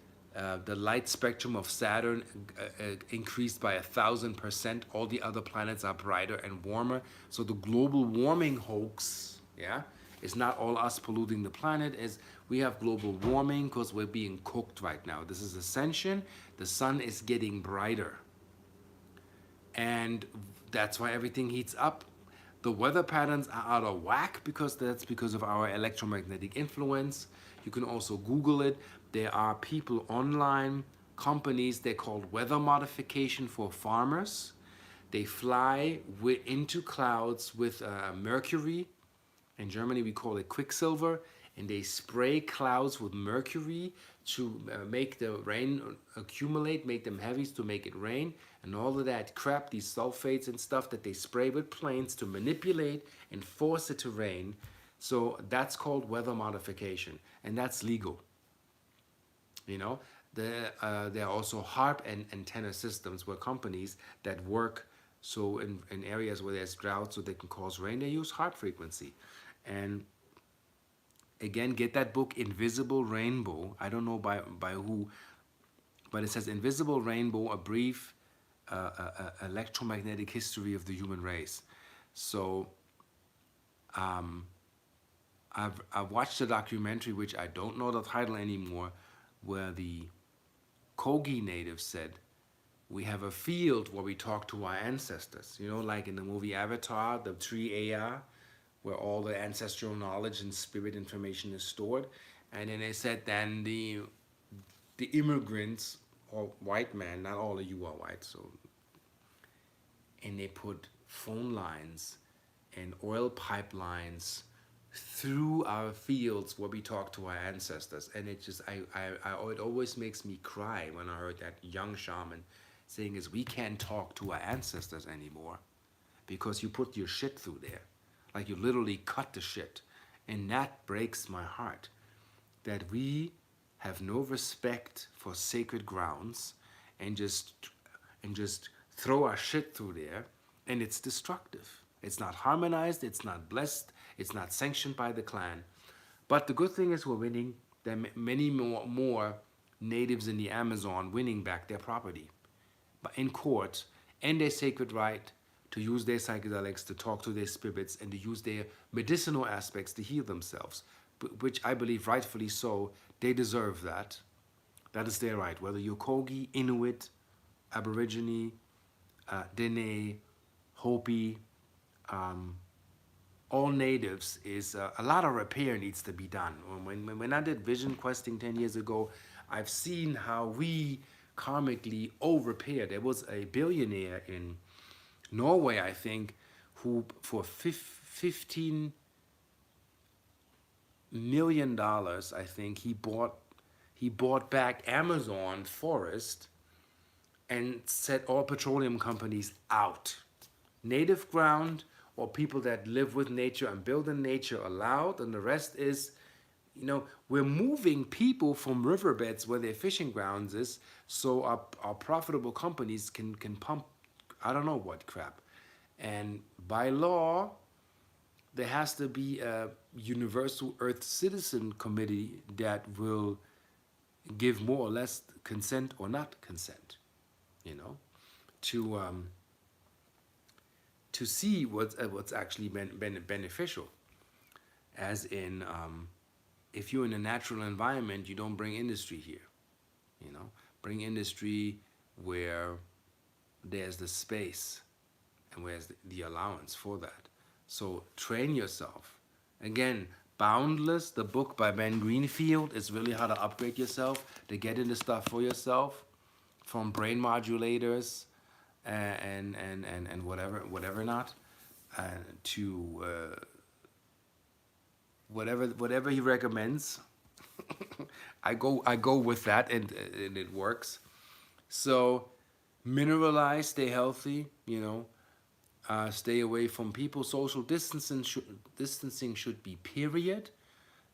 The light spectrum of Saturn increased by 1,000%. All the other planets are brighter and warmer. So the global warming hoax, yeah, is not all us polluting the planet. Is we have global warming because we're being cooked right now. This is ascension. The sun is getting brighter, and that's why everything heats up. The weather patterns are out of whack because that's because of our electromagnetic influence. You can also Google it. There are people online, companies, they're called weather modification for farmers. They fly into clouds with mercury. In Germany, we call it quicksilver. And they spray clouds with mercury to make the rain accumulate, make them heavy to make it rain. And all of that crap, these sulfates and stuff that they spray with planes to manipulate and force it to rain. So that's called weather modification, and that's legal. You know, there are also HARP and antenna systems where companies that work so in areas where there's drought so they can cause rain, they use HARP frequency. And again, get that book, Invisible Rainbow. I don't know by who, but it says Invisible Rainbow, a brief electromagnetic history of the human race. So I've watched a documentary, which I don't know the title anymore, where the Kogi natives said, we have a field where we talk to our ancestors. You know, like in the movie Avatar, the tree Aya, where all the ancestral knowledge and spirit information is stored. And then they said then the immigrants, or white man, not all of you are white, so, and they put phone lines and oil pipelines through our fields where we talk to our ancestors. And it just, it always makes me cry when I heard that young shaman saying is, we can't talk to our ancestors anymore because you put your shit through there. Like you literally cut the shit. And that breaks my heart, that we have no respect for sacred grounds and just throw our shit through there, and it's destructive. It's not harmonized, it's not blessed, it's not sanctioned by the clan. But the good thing is we're winning. There are many more natives in the Amazon winning back their property but in court, and their sacred right to use their psychedelics, to talk to their spirits, and to use their medicinal aspects to heal themselves, which I believe rightfully so. They deserve that. That is their right, whether you're Kogi, Inuit, Aborigine, Dene, Hopi, all natives, is a lot of repair needs to be done. When I did vision questing 10 years ago, I've seen how we karmically over-repair. There was a billionaire in Norway, I think, who for $15 million, I think, he bought back Amazon forest and set all petroleum companies out. Native ground or people that live with nature and build in nature allowed, and the rest is, you know, we're moving people from riverbeds where their fishing grounds is, so our profitable companies can pump I don't know what crap. And by law, there has to be a universal Earth Citizen Committee that will give more or less consent or not consent, you know, to to see what's actually beneficial. As in, if you're in a natural environment, you don't bring industry here. You know, bring industry where there's the space and where's the allowance for that. So train yourself. Again, Boundless, the book by Ben Greenfield, is really how to upgrade yourself, to get into stuff for yourself, from brain modulators and whatever not, to whatever he recommends. I go with that, and it works. So mineralize, stay healthy. Stay away from people. Social distancing should be period.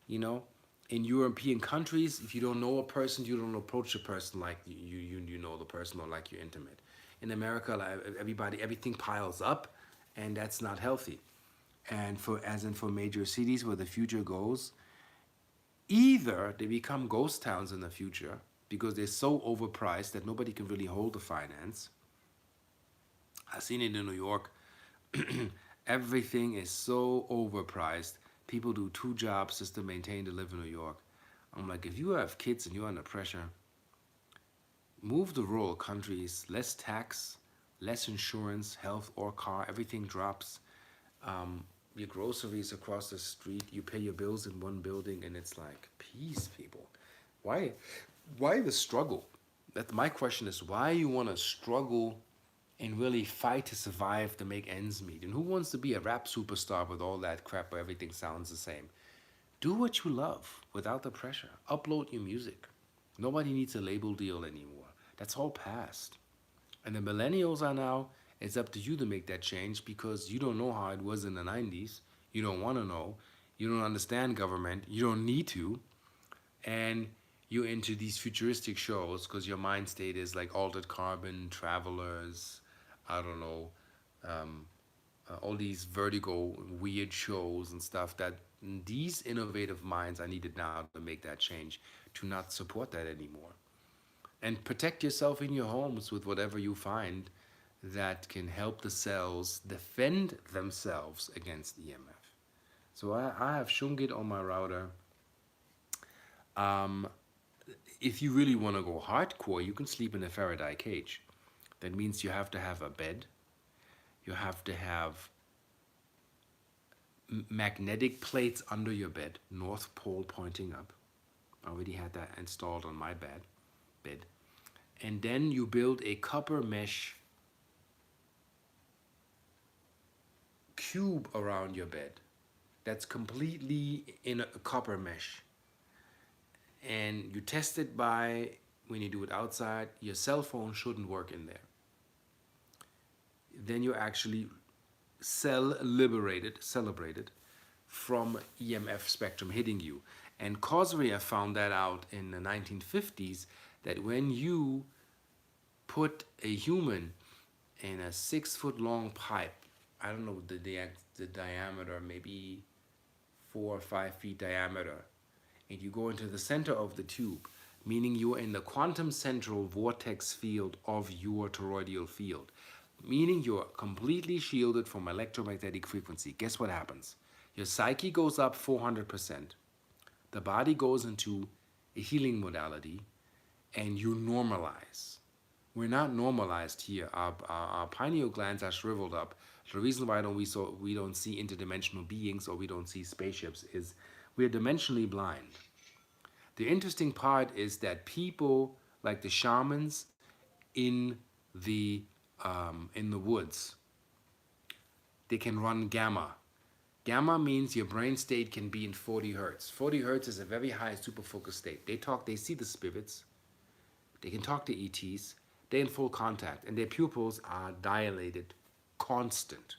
You know, in European countries, if you don't know a person, you don't approach a person like you know the person, or like you're intimate. In America, like everything piles up, and that's not healthy. And for major cities where the future goes, either they become ghost towns in the future because they're so overpriced that nobody can really hold the finance. I've seen it in New York. Everything is so overpriced. People do two jobs just to maintain to live in New York. I'm like, if you have kids and you're under pressure, move to rural countries, less tax, less insurance, health or car, everything drops. Your groceries across the street, you pay your bills in one building, and it's like, peace, people. Why, why the struggle? That my question is, why you want to struggle and really fight to survive to make ends meet? And who wants to be a rap superstar with all that crap where everything sounds the same? Do what you love without the pressure. Upload your music. Nobody needs a label deal anymore. That's all past. And the millennials are now, it's up to you to make that change, because you don't know how it was in the 90s. You don't want to know. You don't understand government. You don't need to. And you're into these futuristic shows because your mind state is like Altered Carbon, Travelers, I don't know, all these vertigo weird shows and stuff, that these innovative minds are needed now to make that change, to not support that anymore. And protect yourself in your homes with whatever you find that can help the cells defend themselves against EMF. So I have Shungit on my router. Um, if you really want to go hardcore, you can sleep in a Faraday cage. That means you have to have a bed. You have to have magnetic plates under your bed, North Pole pointing up. I already had that installed on my bed. And then you build a copper mesh cube around your bed that's completely in a copper mesh. And you test it by, when you do it outside, your cell phone shouldn't work in there. Then you're actually celebrated from EMF spectrum hitting you. And Cosrea found that out in the 1950s, that when you put a human in a 6-foot long pipe, I don't know the diameter, maybe 4 or 5 feet diameter, and you go into the center of the tube, meaning you're in the quantum central vortex field of your toroidal field, meaning you're completely shielded from electromagnetic frequency. Guess what happens? Your psyche goes up 400%. The body goes into a healing modality, and you normalize. We're not normalized here. Our pineal glands are shriveled up. The reason why we don't see interdimensional beings, or we don't see spaceships, is we're dimensionally blind. The interesting part is that people like the shamans in the woods, they can run gamma. Gamma means your brain state can be in 40 hertz. 40 hertz is a very high superfocus state. They see the spirits, they can talk to ETs, they're in full contact, and their pupils are dilated, constant.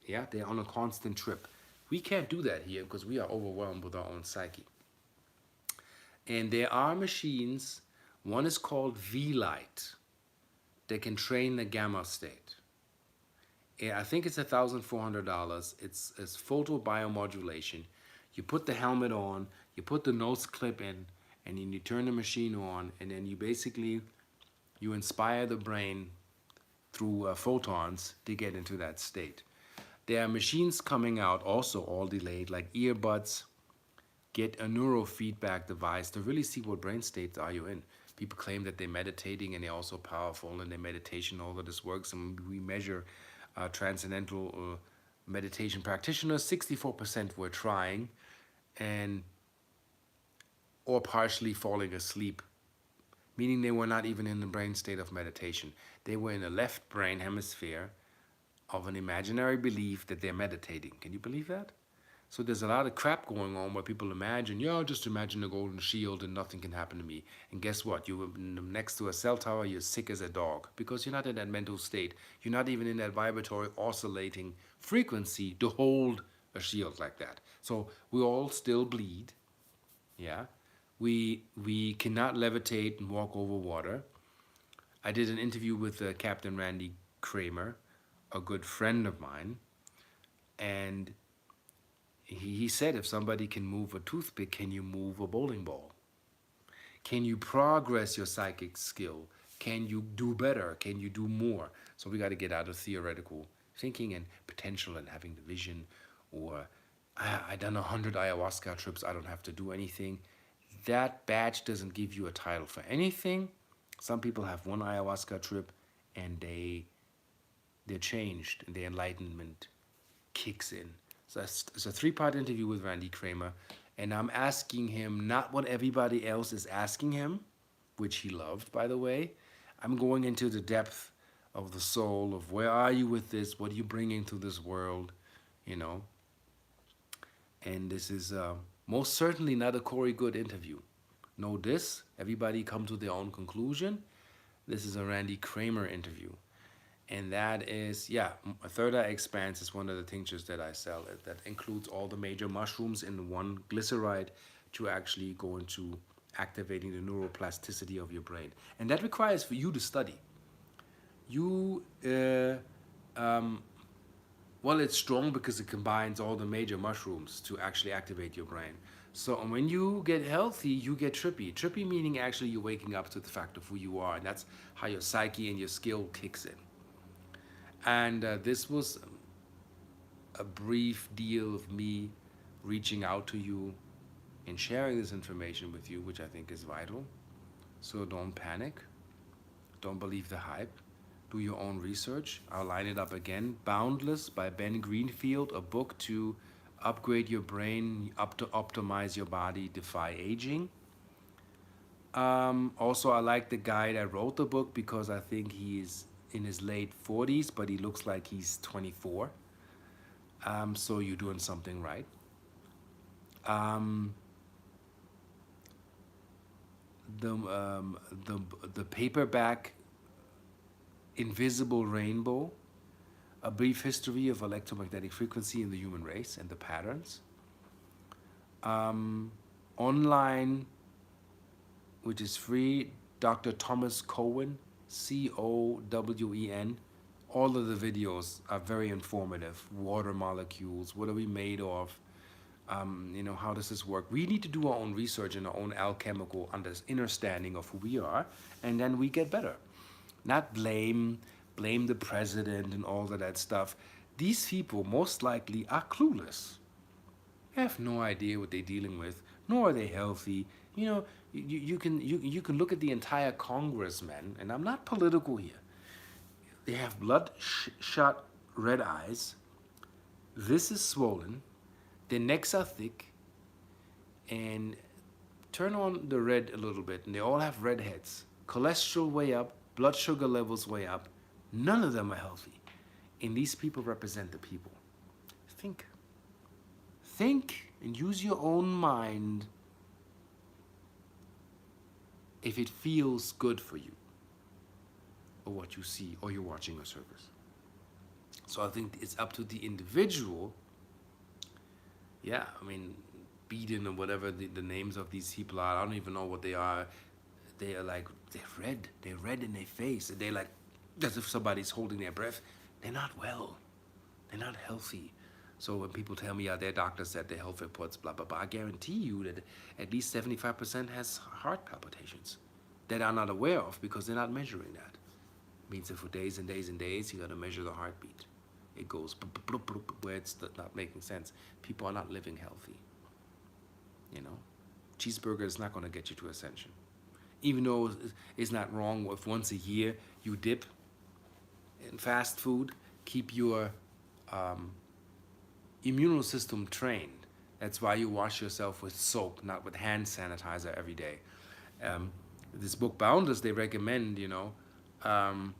Yeah, they're on a constant trip. We can't do that here because we are overwhelmed with our own psyche. And there are machines, one is called V-Light, that can train the gamma state. I think it's $1,400. It's photo biomodulation. You put the helmet on, you put the nose clip in, and then you turn the machine on, and then you inspire the brain through photons to get into that state. There are machines coming out also all delayed, like earbuds, get a neurofeedback device to really see what brain states are you in. People claim that they're meditating and they're also powerful in their meditation, all of this works. And we measure transcendental meditation practitioners, 64% were trying and or partially falling asleep, meaning they were not even in the brain state of meditation. They were in the left brain hemisphere of an imaginary belief that they're meditating. Can you believe that? So there's a lot of crap going on where people imagine, yeah, just imagine a golden shield and nothing can happen to me. And guess what? You're next to a cell tower, you're sick as a dog because you're not in that mental state. You're not even in that vibratory oscillating frequency to hold a shield like that. So we all still bleed, yeah. We cannot levitate and walk over water. I did an interview with Captain Randy Kramer, a good friend of mine, and he said, if somebody can move a toothpick, can you move a bowling ball? Can you progress your psychic skill? Can you do better? Can you do more? So we got to get out of theoretical thinking and potential and having the vision. Or I done 100 ayahuasca trips, I don't have to do anything. That badge doesn't give you a title for anything. Some people have one ayahuasca trip and they're changed and their enlightenment kicks in. So it's a three-part interview with Randy Kramer, and I'm asking him not what everybody else is asking him, which he loved, by the way. I'm going into the depth of the soul of where are you with this? What are you bringing to this world? You know. And this is most certainly not a Corey Good interview. Know this. Everybody come to their own conclusion. This is a Randy Kramer interview. And that is, yeah, a third eye expanse is one of the tinctures that I sell. That includes all the major mushrooms in one glyceride to actually go into activating the neuroplasticity of your brain. And that requires for you to study. You, well, it's strong because it combines all the major mushrooms to actually activate your brain. So when you get healthy, you get trippy. Trippy meaning actually you're waking up to the fact of who you are. And that's how your psyche and your skill kicks in. And this was a brief deal of me reaching out to you and sharing this information with you, which I think is vital. So don't panic. Don't believe the hype. Do your own research. I'll line it up again. Boundless by Ben Greenfield, a book to upgrade your brain, up to optimize your body, defy aging. Also, I like the guy that wrote the book because I think he's in his late 40s, but he looks like he's 24. So you're doing something right. The paperback Invisible Rainbow, a brief history of electromagnetic frequency in the human race and the patterns. Online, which is free, Dr. Thomas Cowen, Cowen. All of the videos are very informative. Water molecules, what are we made of? How does this work? We need to do our own research and our own alchemical understanding of who we are, and then we get better. Not blame the president and all of that stuff. These people most likely are clueless. They have no idea what they're dealing with, nor are they healthy. You can look at the entire congressmen, and I'm not political here. They have bloodshot red eyes. This is swollen. Their necks are thick. And turn on the red a little bit, and they all have red heads. Cholesterol way up, blood sugar levels way up. None of them are healthy. And these people represent the people. Think. Think and use your own mind if it feels good for you, or what you see, or you're watching a service. So I think it's up to the individual. Yeah, I mean, Beaton or whatever the names of these people are, I don't even know what they are. They are like, they're red in their face. And they're like, as if somebody's holding their breath. They're not well. They're not healthy. So when people tell me, their doctor said their health reports, blah, blah, blah, I guarantee you that at least 75% has heart palpitations that I'm not aware of because they're not measuring that. Means that for days and days and days, you got to measure the heartbeat. It goes where it's not making sense. People are not living healthy. You know, cheeseburger is not going to get you to ascension. Even though it's not wrong if once a year you dip in fast food, keep your immune system trained. That's why you wash yourself with soap, not with hand sanitizer every day. Um, this book Boundless, they recommend, um,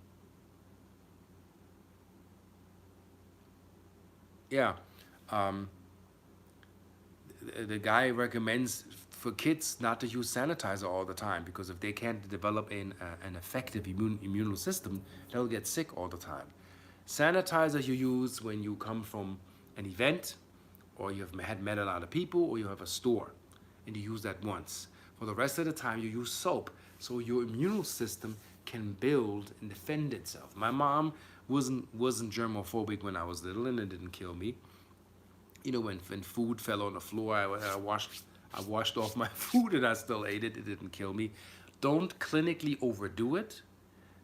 yeah, um, the guy recommends for kids not to use sanitizer all the time because if they can't develop an effective immune system, they'll get sick all the time. Sanitizer you use when you come from an event or you have met a lot of people or you have a store and you use that once. For the rest of the time you use soap so your immune system can build and defend itself. My mom wasn't germophobic when I was little and it didn't kill me. When food fell on the floor, I washed off my food and I still ate it. It didn't kill me. Don't clinically overdo it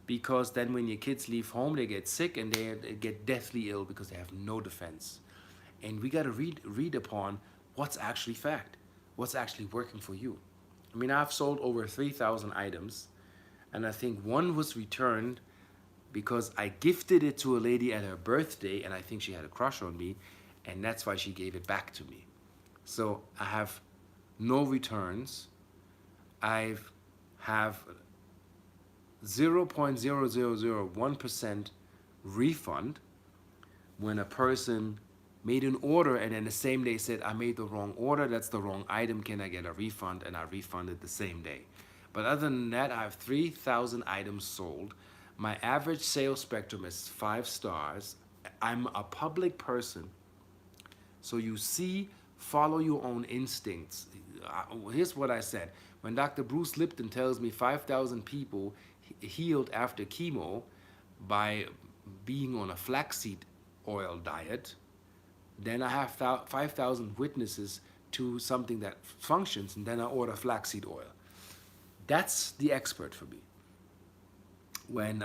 because then when your kids leave home, they get sick and they get deathly ill because they have no defense. And we got to read upon what's actually fact, what's actually working for you. I mean, I've sold over 3,000 items, and I think one was returned because I gifted it to a lady at her birthday, and I think she had a crush on me, and that's why she gave it back to me. So I have no returns. I have 0.0001% refund when a person made an order and then the same day said, I made the wrong order, that's the wrong item, can I get a refund? And I refunded the same day. But other than that, I have 3,000 items sold. My average sales spectrum is 5 stars. I'm a public person. So you see, follow your own instincts. Here's what I said. When Dr. Bruce Lipton tells me 5,000 people healed after chemo by being on a flaxseed oil diet, then I have 5,000 witnesses to something that functions, and then I order flaxseed oil. That's the expert for me. When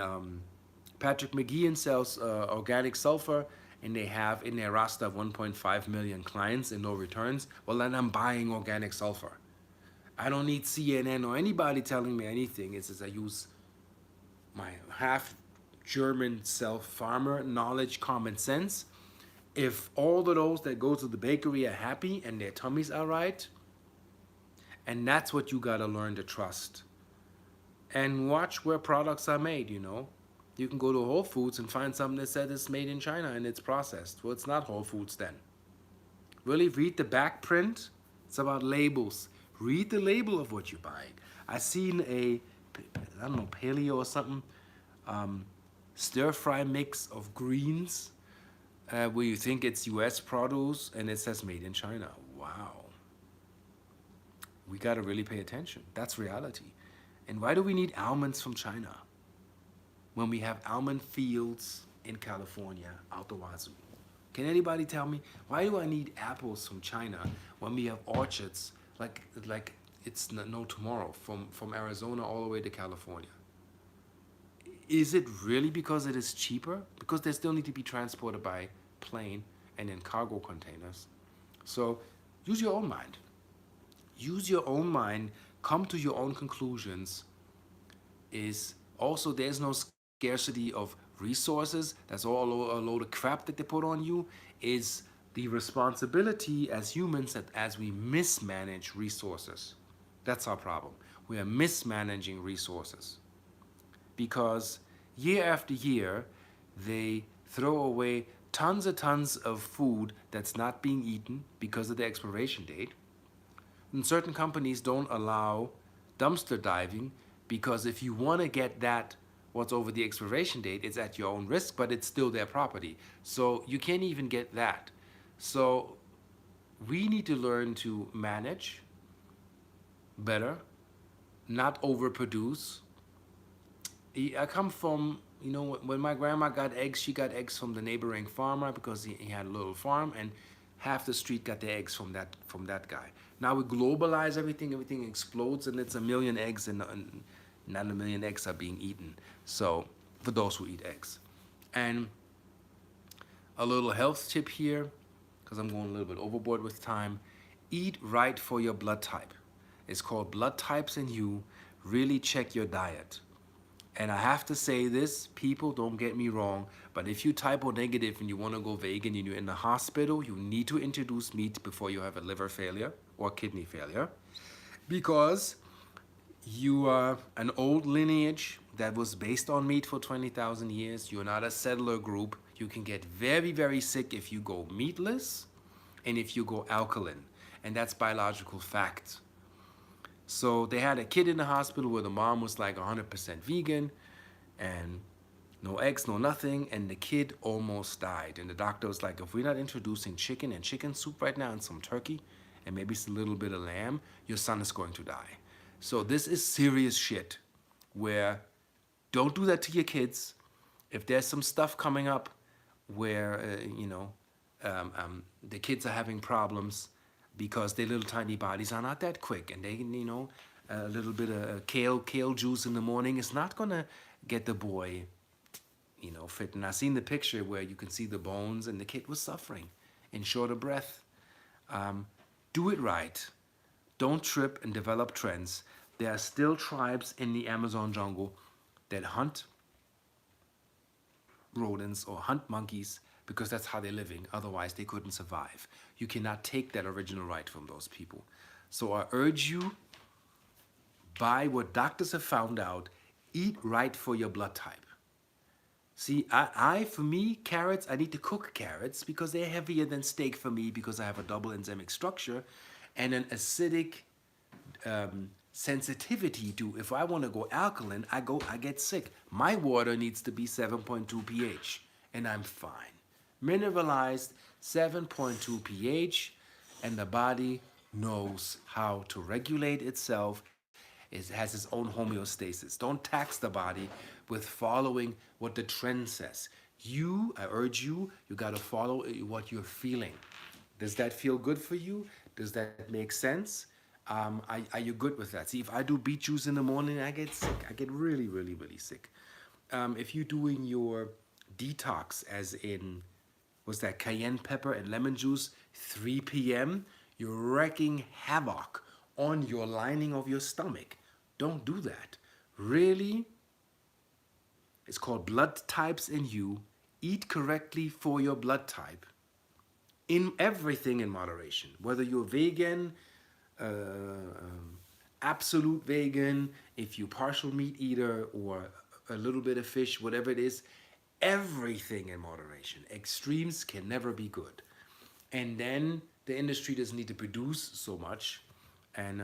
Patrick McGeehan sells organic sulfur, and they have in their roster 1.5 million clients and no returns, well, then I'm buying organic sulfur. I don't need CNN or anybody telling me anything. It's as I use my half German self-farmer knowledge, common sense. If all of those that go to the bakery are happy and their tummies are right, and that's what you gotta learn to trust. And watch where products are made, You can go to Whole Foods and find something that says it's made in China and it's processed. Well, it's not Whole Foods then. Really read the back print. It's about labels. Read the label of what you're buying. I seen paleo or something, stir-fry mix of greens where you think it's U.S. produce and it says made in China. Wow. We got to really pay attention. That's reality. And why do we need almonds from China when we have almond fields in California out the wazoo? Can anybody tell me why do I need apples from China when we have orchards like it's no tomorrow from Arizona all the way to California? Is it really because it is cheaper? Because they still need to be transported by plane and in cargo containers. So use your own mind. Use your own mind. Come to your own conclusions. Is also there's no scarcity of resources. That's all a load of crap that they put on you. Is the responsibility as humans that as we mismanage resources. That's our problem. We are mismanaging resources. Because year after year, they throw away tons of food that's not being eaten because of the expiration date. And certain companies don't allow dumpster diving because if you want to get that what's over the expiration date, it's at your own risk, but it's still their property. So you can't even get that. So we need to learn to manage better, not overproduce. I come from, when my grandma got eggs, she got eggs from the neighboring farmer because he had a little farm, and half the street got their eggs from that guy. Now we globalize everything explodes, and it's a million eggs, and not a million eggs are being eaten. So for those who eat eggs. And a little health tip here, because I'm going a little bit overboard with time. Eat right for your blood type. It's called Blood Types in You. Really check your diet. And I have to say this, people, don't get me wrong, but if you type O negative and you want to go vegan and you're in the hospital, you need to introduce meat before you have a liver failure or kidney failure, because you are an old lineage that was based on meat for 20,000 years. You're not a settler group. You can get very, very sick if you go meatless and if you go alkaline. And that's biological fact. So they had a kid in the hospital where the mom was like 100% vegan and no eggs, no nothing, and the kid almost died. And the doctor was like, if we're not introducing chicken and chicken soup right now and some turkey and maybe a little bit of lamb, your son is going to die. So this is serious shit where don't do that to your kids. If there's some stuff coming up where, the kids are having problems because their little tiny bodies are not that quick and they, a little bit of kale juice in the morning is not going to get the boy, fit. And I seen the picture where you can see the bones and the kid was suffering and short of breath. Do it right. Don't trip and develop trends. There are still tribes in the Amazon jungle that hunt rodents or hunt monkeys because that's how they're living. Otherwise, they couldn't survive. You cannot take that original right from those people. So I urge you, buy what doctors have found out, eat right for your blood type. See, for me, carrots, I need to cook carrots because they're heavier than steak for me because I have a double enzymic structure and an acidic sensitivity to, if I want to go alkaline, I get sick. My water needs to be 7.2 pH and I'm fine. Mineralized 7.2 pH, and the body knows how to regulate itself. It has its own homeostasis. Don't tax the body with following what the trend says. I urge you, you got to follow what you're feeling. Does that feel good for you? Does that make sense? Are you good with that? See, if I do beet juice in the morning, I get sick. I get really, really, really sick. If you're doing your detox, as in, was that cayenne pepper and lemon juice, 3 p.m., you're wreaking havoc on your lining of your stomach. Don't do that. Really, it's called Blood Types in You. Eat correctly for your blood type. In everything in moderation. Whether you're vegan, absolute vegan, if you're partial meat eater or a little bit of fish, whatever it is, everything in moderation. Extremes can never be good. And then the industry doesn't need to produce so much. And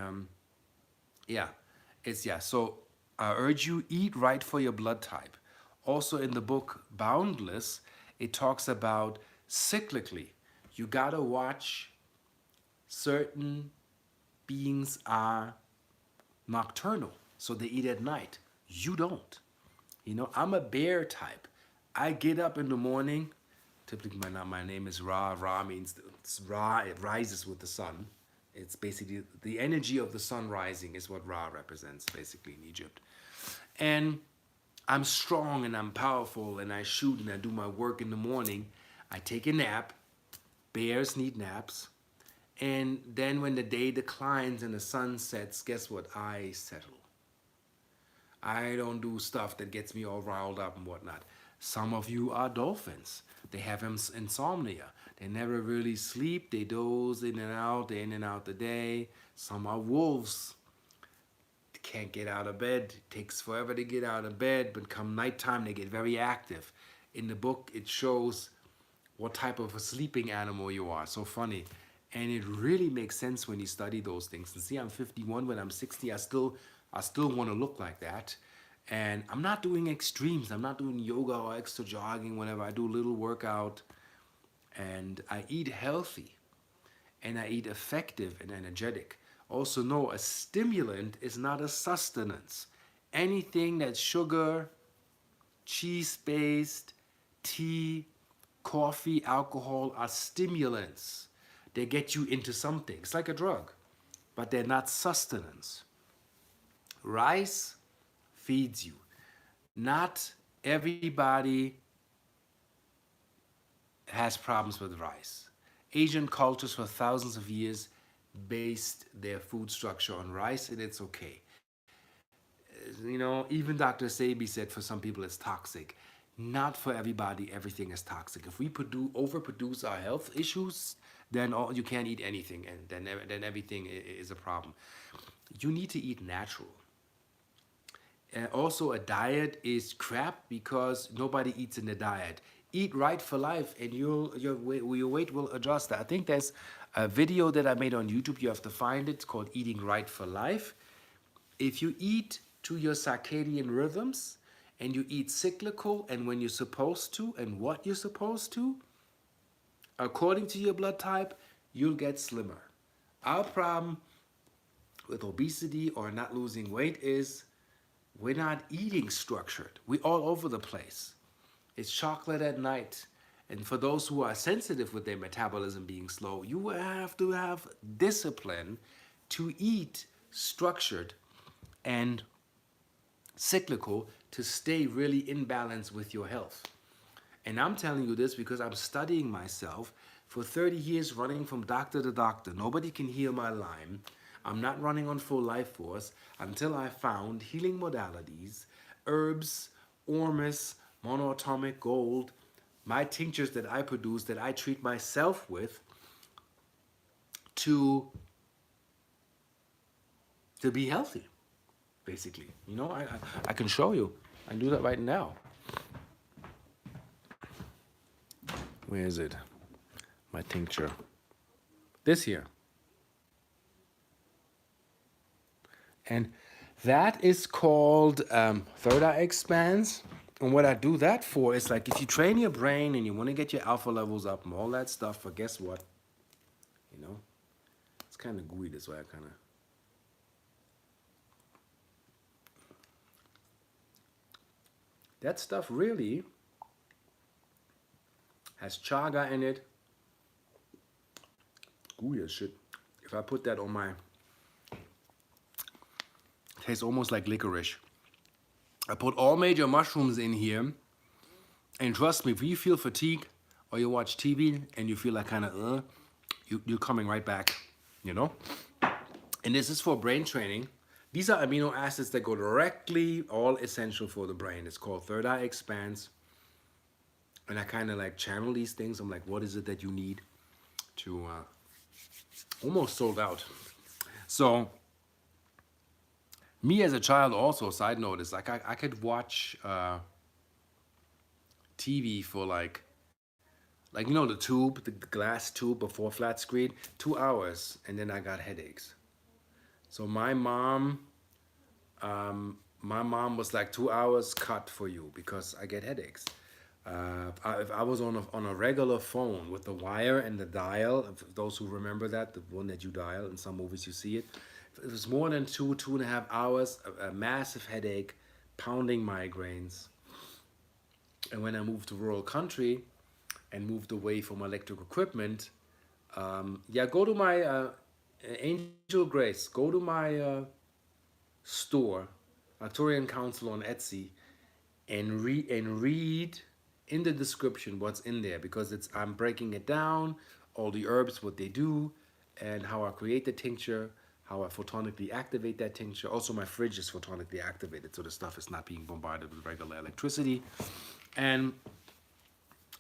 so I urge you, eat right for your blood type. Also in the book Boundless, it talks about cyclically. You gotta watch certain beings are nocturnal, so they eat at night. You don't. I'm a bear type. I get up in the morning. Typically, my name is Ra. Ra means Ra. It rises with the sun. It's basically the energy of the sun rising is what Ra represents, basically in Egypt. And I'm strong and I'm powerful and I shoot and I do my work in the morning. I take a nap. Bears need naps. And then when the day declines and the sun sets, guess what? I settle. I don't do stuff that gets me all riled up and whatnot. Some of you are dolphins. They have insomnia. They never really sleep. They doze in and out. They're in and out the day. Some are wolves. They can't get out of bed. It takes forever to get out of bed, but come nighttime, they get very active. In the book, it shows what type of a sleeping animal you are. So funny. And it really makes sense when you study those things. And see, I'm 51. When I'm 60, I still want to look like that. And I'm not doing extremes. I'm not doing yoga or extra jogging whenever I do a little workout. And I eat healthy. And I eat effective and energetic. Also know a stimulant is not a sustenance. Anything that's sugar, cheese-based, tea, coffee, alcohol are stimulants. They get you into something. It's like a drug, but they're not sustenance. Rice feeds you, not Everybody has problems with rice. Asian cultures for thousands of years based their food structure on rice, and it's okay. Even Dr. Sebi said for some people it's toxic. Not for everybody, everything is toxic. If we overproduce our health issues, then you can't eat anything, and then everything is a problem. You need to eat natural. Also, a diet is crap because nobody eats in a diet. Eat right for life, and your weight will adjust. I think there's a video that I made on YouTube. You have to find it. It's called Eating Right for Life. If you eat to your circadian rhythms and you eat cyclical and when you're supposed to and what you're supposed to, according to your blood type, you'll get slimmer. Our problem with obesity or not losing weight is we're not eating structured. We're all over the place. It's chocolate at night. And for those who are sensitive with their metabolism being slow, you have to have discipline to eat structured and cyclical to stay really in balance with your health. And I'm telling you this because I'm studying myself for 30 years, running from doctor to doctor. Nobody can heal my Lyme. I'm not running on full life force until I found healing modalities, herbs, ormus, monoatomic gold, my tinctures that I produce that I treat myself with to be healthy, basically. I can show you. I can do that right now. Where is it? My tincture. This here. And that is called Third Eye Expands. And what I do that for is like if you train your brain and you want to get your alpha levels up and all that stuff, but guess what? It's kind of gooey this way. I kind of. That stuff really has chaga in it. Gooey as shit. If I put that on my. It tastes almost like licorice. I put all major mushrooms in here. And trust me, if you feel fatigue or you watch TV and you feel like kind of, you're coming right back, And this is for brain training. These are amino acids that go directly, all essential for the brain. It's called Third Eye Expands. And I kind of like channel these things. I'm like, what is it that you need to, almost sold out. So, me as a child also, side note, is like I could watch TV for like the tube, the glass tube before flat screen, 2 hours, and then I got headaches. So my mom was like 2 hours cut for you because I get headaches. If I was on a regular phone with the wire and the dial, those who remember that, the one that you dial, in some movies you see it, if it was more than 2.5 hours, a massive headache, pounding migraines. And when I moved to rural country and moved away from electric equipment, go to my Angel Grace, go to my store, Arcturian Council on Etsy, and read in the description what's in there because I'm breaking it down, all the herbs, what they do, and how I create the tincture, how I photonically activate that tincture. Also, my fridge is photonically activated, so the stuff is not being bombarded with regular electricity, and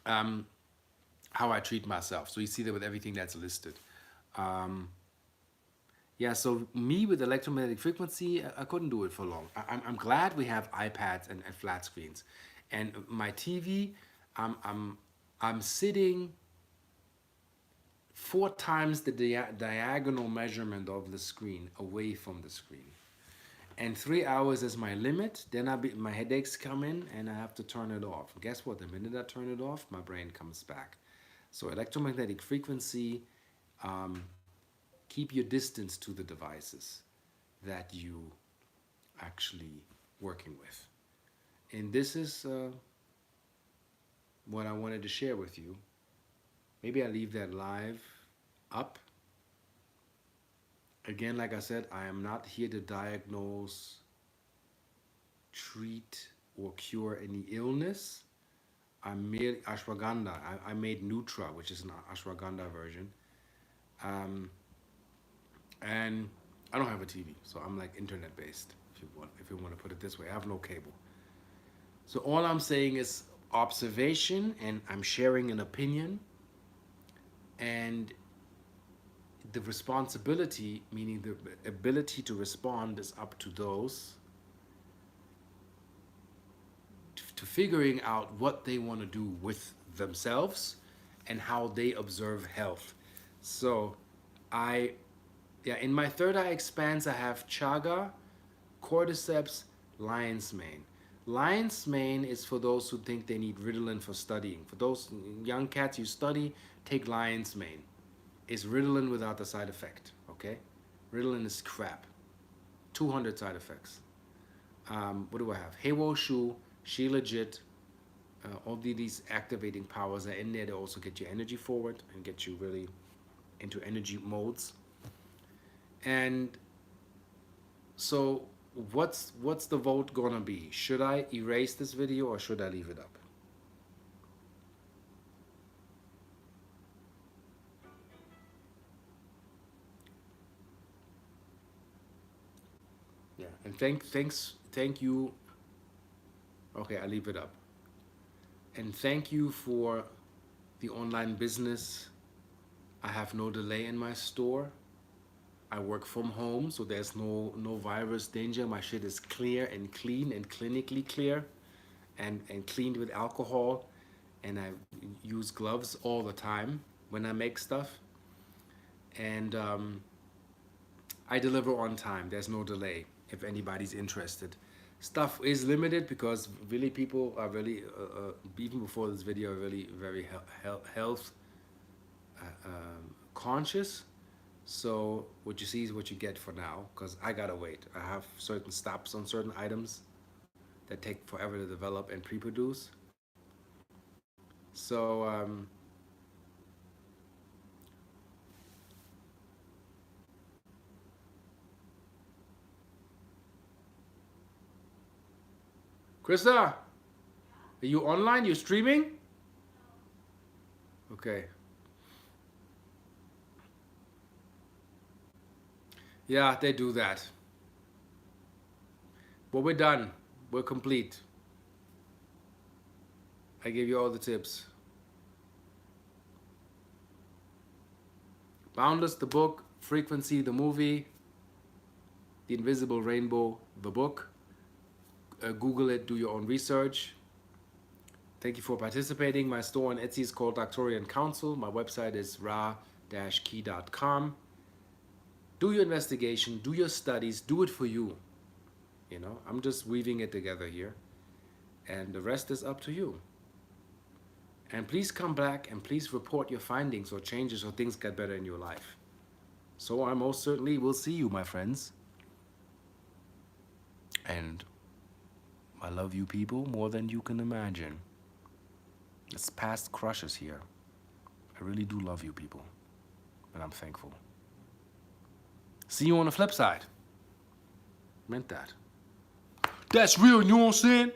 how I treat myself. So you see that with everything that's listed. So me with electromagnetic frequency, I couldn't do it for long. I'm glad we have iPads and flat screens, and my TV. I'm sitting 4 times the diagonal measurement of the screen away from the screen, and 3 hours is my limit. Then my headaches come in, and I have to turn it off. Guess what? The minute I turn it off, my brain comes back. So electromagnetic frequency. Keep your distance to the devices that you actually working with. And this is what I wanted to share with you. Maybe I leave that live up. Again, like I said, I am not here to diagnose, treat, or cure any illness. I'm merely ashwagandha. I made Nutra, which is an ashwagandha version. Um, and I don't have a TV, so I'm like internet based. If you want to put it this way, I have no cable. So all I'm saying is observation, and I'm sharing an opinion, and the responsibility, meaning the ability to respond, is up to those to figuring out what they want to do with themselves and how they observe health. So in my third eye expanse, I have chaga, cordyceps, lion's mane. Lion's mane is for those who think they need Ritalin for studying. For those young cats you study, take lion's mane. It's Ritalin without the side effect, okay? Ritalin is crap. 200 side effects. What do I have? Heiwo Shu, She Legit. All these activating powers are in there to also get your energy forward and get you really into energy modes. And so what's the vote gonna be? Should I erase this video or should I leave it up? Yeah, and thank you. Okay, I leave it up. And thank you for the online business. I have no delay in my store. I work from home, so there's no virus danger. My shit is clear and clean and clinically clear and cleaned with alcohol. And I use gloves all the time when I make stuff. And I deliver on time. There's no delay if anybody's interested. Stuff is limited because really people are really, even before this video, are really very health conscious. So what you see is what you get for now, because I gotta wait. I have certain stops on certain items that take forever to develop and pre-produce. So Krista, are you online? You streaming? Okay. Yeah, they do that. But we're done. We're complete. I gave you all the tips. Boundless, the book. Frequency, the movie. The Invisible Rainbow, the book. Google it, do your own research. Thank you for participating. My store on Etsy is called Doctorian Council. My website is ra-key.com. Do your investigation, do your studies, do it for you. You know, I'm just weaving it together here. And the rest is up to you. And please come back and please report your findings or changes or things get better in your life. So I most certainly will see you, my friends. And I love you people more than you can imagine. It's past crushes here. I really do love you people. And I'm thankful. See you on the flip side. Meant that. That's real, you know what I'm saying?